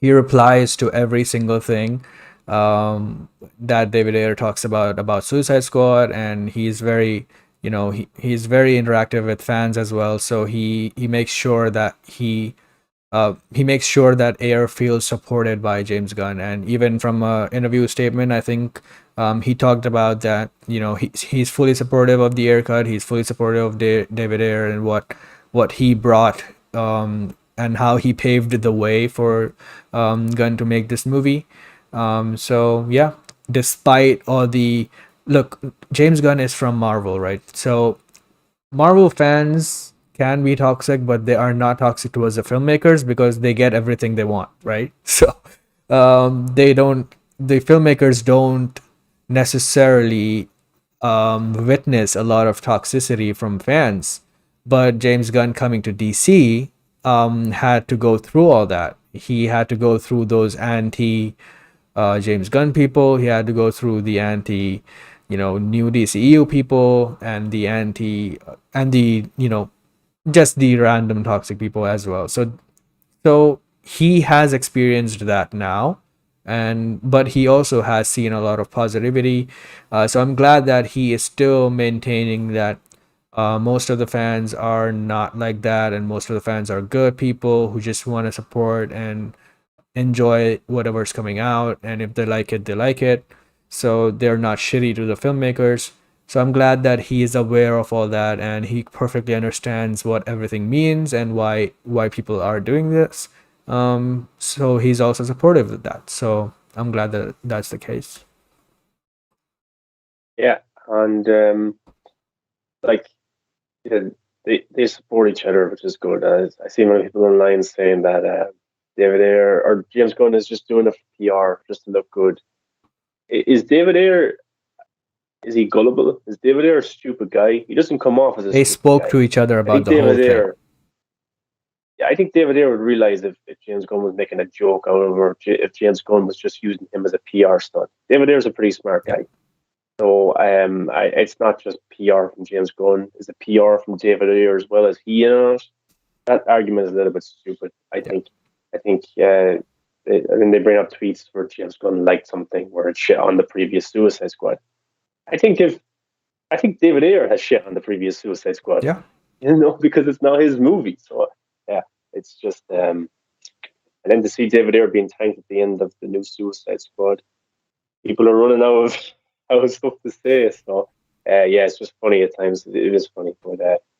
he replies to every single thing that David Ayer talks about Suicide Squad, and he's very, he's very interactive with fans as well. So he makes sure that he makes sure that Ayer feels supported by James Gunn. And even from an interview statement, I think he talked about that. He's fully supportive of the Ayer cut. He's fully supportive of David Ayer and what he brought, and how he paved the way for Gunn to make this movie. So yeah, despite all the look, James Gunn is from Marvel, right? So Marvel fans can be toxic, but they are not toxic towards the filmmakers, because they get everything they want, right? So they don't, the filmmakers don't necessarily witness a lot of toxicity from fans. But James Gunn coming to DC had to go through all that. He had to go through those anti James Gunn people. He had to go through the anti, new DCEU people, and the anti and the just the random toxic people as well. So he has experienced that now, but he also has seen a lot of positivity. So I'm glad that he is still maintaining that Most of the fans are not like that, and most of the fans are good people who just want to support and enjoy whatever's coming out, and if they like it, they like it. So they're not shitty to the filmmakers. So I'm glad that he is aware of all that and he perfectly understands what everything means and why people are doing this. So he's also supportive of that. So I'm glad that that's the case. Yeah, and like yeah, they support each other, which is good. I see many people online saying that David Ayer or James Gunn is just doing it for PR, just to look good. Is David Ayer, is he gullible? Is David Ayer a stupid guy? He doesn't come off as a They stupid spoke guy. to each other I about think the whole David thing. Ayer, yeah, I think David Ayer would realize if James Gunn was making a joke out of, or if James Gunn was just using him as a PR stunt. David Ayer's a pretty smart Yeah. guy. So it's not just PR from James Gunn. It's a PR from David Ayer as well as he in on it. That argument is a little bit stupid. I Yeah. think. I think. I mean, they bring up tweets where James Gunn liked something where it shit on the previous Suicide Squad. I think if I think David Ayer has shit on the previous Suicide Squad, Yeah. because it's not his movie. So yeah, it's just and then to see David Ayer being tanked at the end of the new Suicide Squad, people are running out of stuff to say. So yeah, it's just funny at times. It is funny, but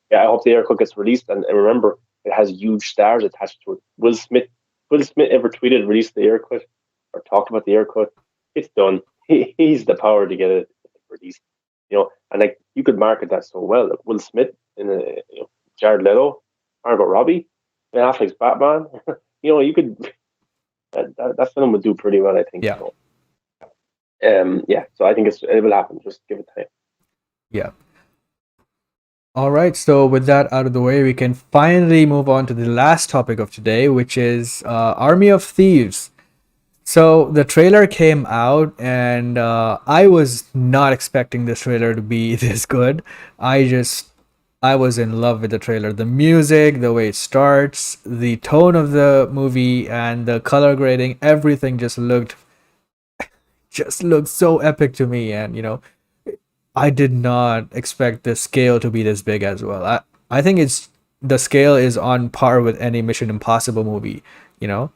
yeah, I hope the Air Cut gets released. And remember, it has huge stars attached to it. Will Smith ever tweeted release the Air Cut or talked about the Air Cut? It's done. He's the power to get it released. And like you could market that so well. Like Will Smith in Jared Leto, Margot Robbie, Ben Affleck's Batman. You could that film would do pretty well, I think. Yeah. So yeah, so I think it will happen. Just give it time. Yeah. All right, so with that out of the way, we can finally move on to the last topic of today, which is Army of Thieves. So the trailer came out, and I was not expecting this trailer to be this good. I just, I was in love with the trailer. The music, the way it starts, the tone of the movie, and the color grading, everything just looked so epic to me. And I did not expect the scale to be this big as well. I think it's the scale is on par with any Mission Impossible movie, you know.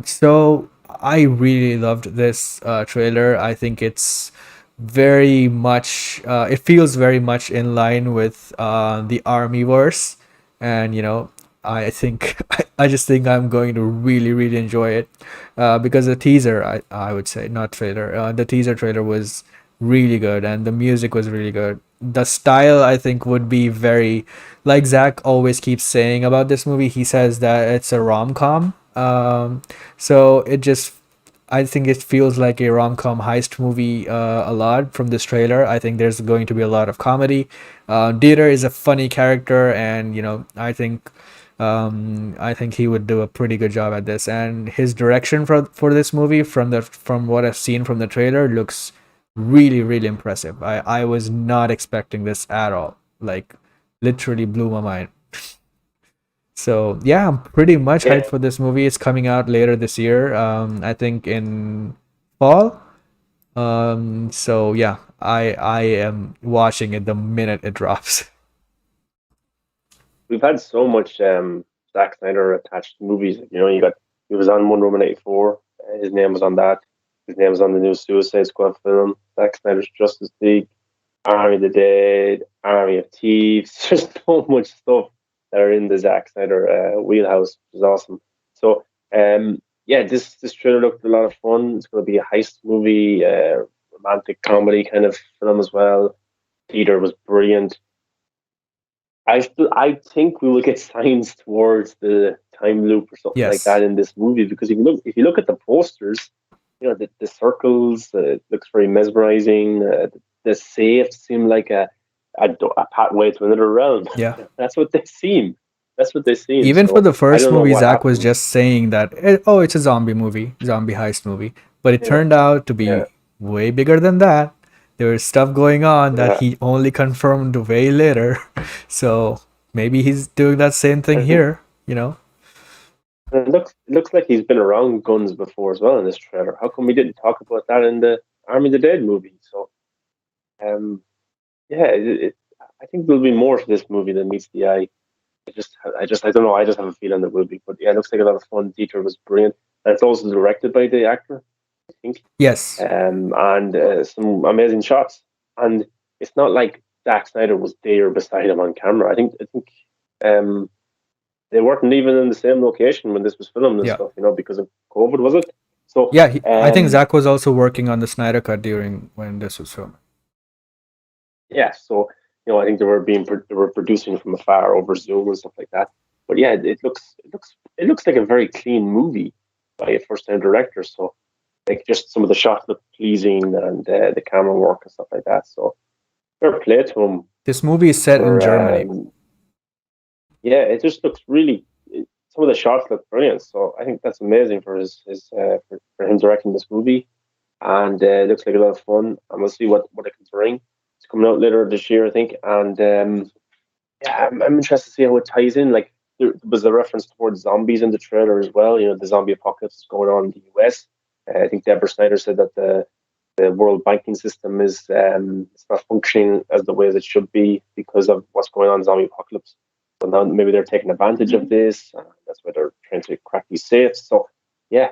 So I really loved this trailer. I think it's very much. It feels very much in line with the Army verse, and I think I just think I'm going to really really enjoy it because the teaser I would say not trailer the teaser trailer was really good and the music was really good. The style I think would be very like Zack always keeps saying about this movie. He says that it's a rom-com. So it just I think it feels like a rom-com heist movie a lot from this trailer. I think there's going to be a lot of comedy. Dieter is a funny character, and I think he would do a pretty good job at this. And his direction for this movie, from what I've seen from the trailer, looks really really impressive. I was not expecting this at all. Like, literally blew my mind. So yeah, I'm pretty much hyped Yeah, for this movie. It's coming out later this year. I think in fall. So yeah, I am watching it the minute it drops. we've had so much Zack Snyder attached movies. You got he was on Wonder Woman 84. His name was on that. His name was on the new Suicide Squad film. Zack Snyder's Justice League, Army of the Dead, Army of Thieves. There's so much stuff that are in the Zack Snyder wheelhouse, which is awesome. So yeah, this trailer looked a lot of fun. It's going to be a heist movie, romantic comedy kind of film as well. Theater was brilliant. I think we will get signs towards the time loop or something like Yes. that in this movie because if you look at the posters, the circles looks very mesmerizing. The safes seem like a pathway to another realm. Yeah. That's what they seem. That's what they seem. Even for So the I first don't know movie, what Zach was happens. just saying that oh, it's a zombie movie, zombie heist movie, but it Yeah, turned out to yeah, be way bigger than that. There was stuff going on that yeah. he only confirmed way later. So maybe he's doing that same thing And here. You know? it looks like he's been around guns before as well in this trailer. How come we didn't talk about that in the Army of the Dead movie? So um, yeah, I think there'll be more to this movie than meets the eye. I don't know. I just have a feeling there will be. But yeah, it looks like a lot of fun. Dieter was brilliant, and it's also directed by the actor, I think. Yes. And some amazing shots. And it's not like Zack Snyder was there beside him on camera. I think um, they weren't even in the same location when this was filmed and Yeah. stuff. Because of COVID, was it? So Yeah, I think Zach was also working on the Snyder Cut during when this was filmed. yeah, so I think they were producing from afar over Zoom and stuff like that. But yeah, it looks like a very clean movie by a first time director. So like just some of the shots look pleasing and the camera work and stuff like that. So fair play to him This movie is set in for Germany. yeah, it just looks really. Some of the shots look brilliant. So I think that's amazing for for him directing this movie, and it looks like a lot of fun. And we'll see what it can bring. It's coming out later this year, I think, and yeah, I'm interested to see how it ties in. Like there was a reference towards zombies in the trailer as well. The zombie apocalypse is going on in the US. I think Deborah Snyder said that the world banking system is it's not functioning as the way that it should be because of what's going on in zombie apocalypse. So now maybe they're taking advantage of this. That's why they're trying to crack these safes. So yeah,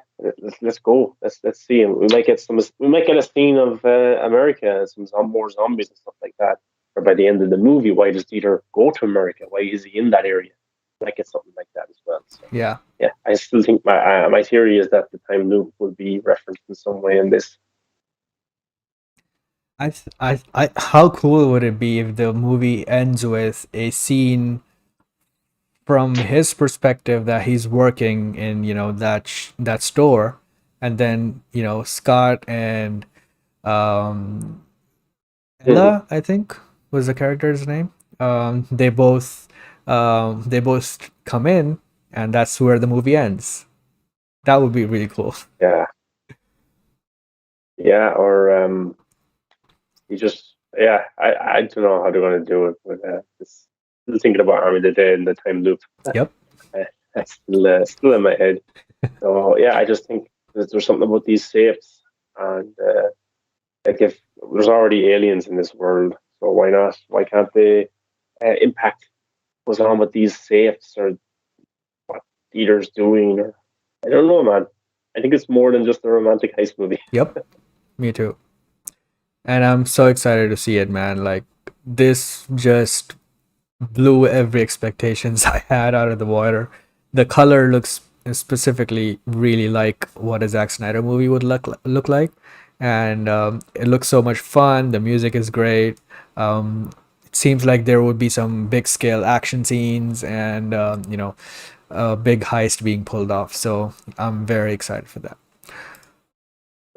let's go. Let's see. We might get a scene of America, more zombies and stuff like that. Or by the end of the movie, why does Dieter go to America? Why is he in that area? Might get something like that as well. So Yeah. yeah, I still think my theory is that the time loop will be referenced in some way in this. How cool would it be if the movie ends with a scene from his perspective that he's working in, that store, and then, Scott and um Mhm. Ella, I think was the character's name. They both come in, and that's where the movie ends. That would be really cool. Yeah, yeah, or you just yeah, I don't know how they're going to do it, but just still thinking about Army of the Dead and the time loop. Yep. That's still in my head. So yeah, I just think that there's something about these safes, and like if there's already aliens in this world, so why not? Why can't they impact what's on with these safes or what Peter's doing? Or I don't know, man. I think it's more than just a romantic heist movie. Yep. Me too. And I'm so excited to see it, man. Like, this just blew every expectations I had out of the water. The color looks specifically really like what a Zack Snyder movie would look like, and it looks so much fun. The music is great. It seems like there would be some big scale action scenes and a big heist being pulled off. So I'm very excited for that.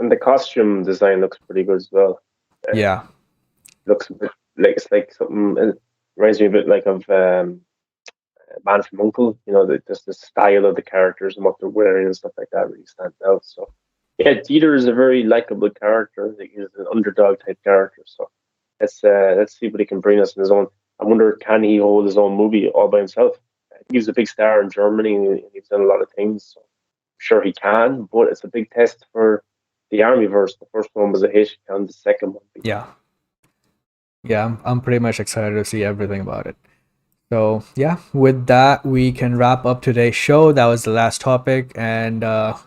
And the costume design looks pretty good as well. Uh, Yeah, looks a bit like it's like something. It reminds me a bit like of Man from Uncle. Just the style of the characters and what they're wearing and stuff like that really stands out. So yeah, Dieter is a very likable character. Like, he's an underdog type character. So let's see what he can bring us in his own. I wonder, can he hold his own movie all by himself? He's a big star in Germany and he's done a lot of things. So I'm sure he can, but it's a big test for the Army verse. The first one was a hit, and the second one. yeah, yeah. I'm pretty much excited to see everything about it. So yeah, with that, we can wrap up today's show. That was the last topic, and that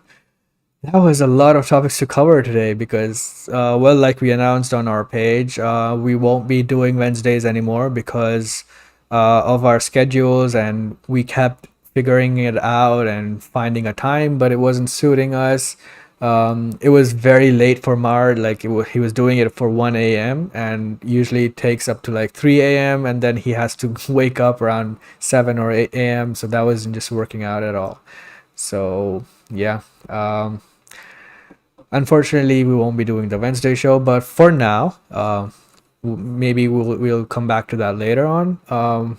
was a lot of topics to cover today because, well, like we announced on our page, we won't be doing Wednesdays anymore because of our schedules, and we kept figuring it out and finding a time, but it wasn't suiting us. It was very late for Maher. Like, he was doing it for 1 a.m. and usually it takes up to like 3 a.m. and then he has to wake up around 7 or 8 a.m. So that wasn't just working out at all. So yeah. Unfortunately, we won't be doing the Wednesday show, but for now, maybe we'll come back to that later on,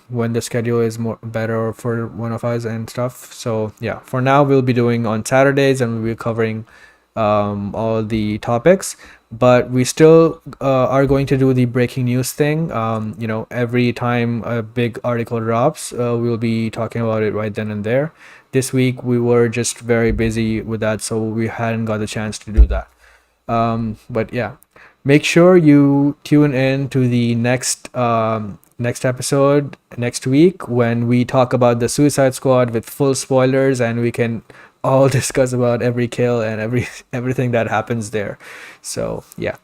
when the schedule is more better for one of us and stuff. So yeah, for now we'll be doing on Saturdays and we'll be covering all the topics, but we still are going to do the breaking news thing. Every time a big article drops, we'll be talking about it right then and there. This week we were just very busy with that, so we hadn't got the chance to do that. But yeah, make sure you tune in to the next next episode next week when we talk about the Suicide Squad with full spoilers, and we can all discuss about every kill and everything that happens there. So yeah,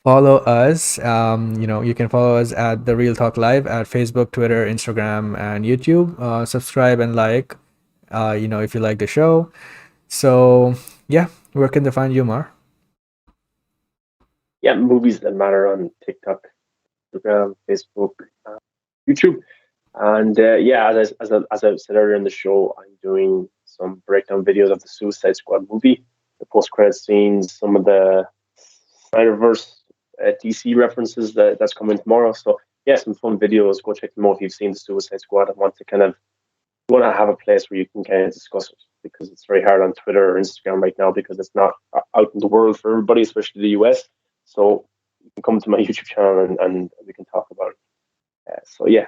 follow us. You can follow us at the Real Talk Live at Facebook, Twitter, Instagram, and YouTube. Subscribe and like. If you like the show. So yeah, where can they find you, Mar? Yeah, movies that matter on TikTok, Instagram, Facebook, YouTube. And yeah, as I said earlier in the show, I'm doing some breakdown videos of the Suicide Squad movie, the post credit scenes, some of the Snyderverse DC references that's coming tomorrow. So yeah, some fun videos. Go check them out if you've seen the Suicide Squad and want to have a place where you can kind of discuss it, because it's very hard on Twitter or Instagram right now because it's not out in the world for everybody, especially the US. So you can come to my YouTube channel and we can talk about it. So yeah,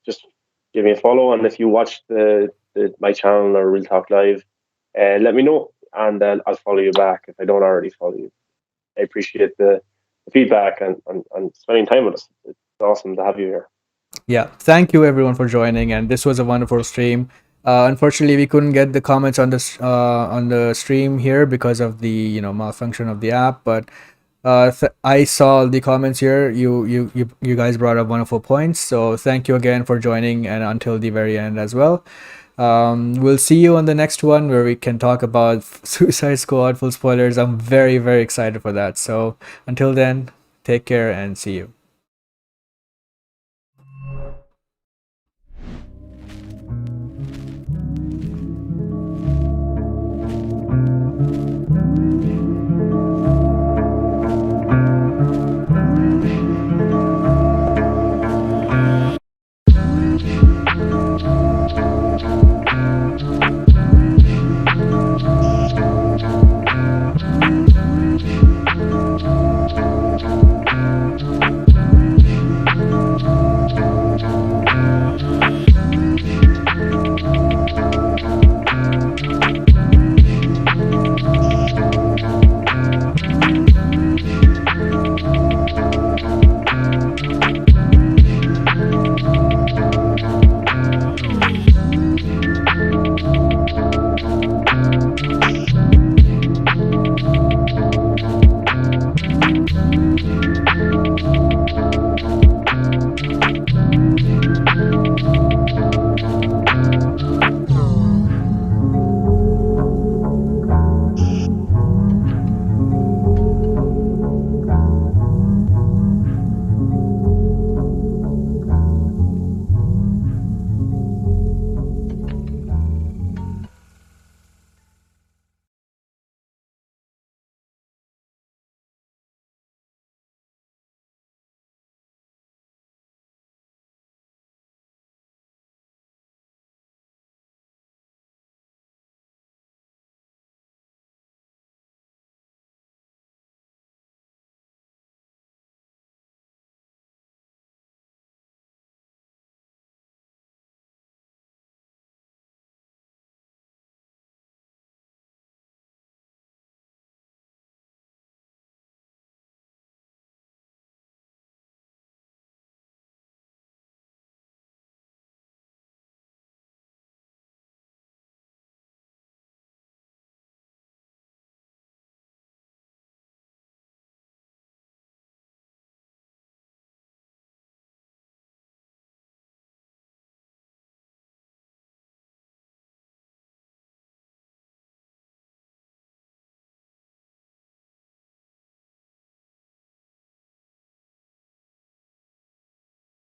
just give me a follow, and if you watch my channel or Real Talk Live, let me know, and I'll follow you back if I don't already follow you. I appreciate the feedback and spending time with us. It's awesome to have you here. Yeah, thank you everyone for joining, and this was a wonderful stream. Unfortunately, we couldn't get the comments on the stream here because of the malfunction of the app, but I saw the comments here. You guys brought up wonderful points, so thank you again for joining and until the very end as well. We'll see you on the next one where we can talk about Suicide Squad. Full spoilers. I'm very, very excited for that. So until then, take care and see you.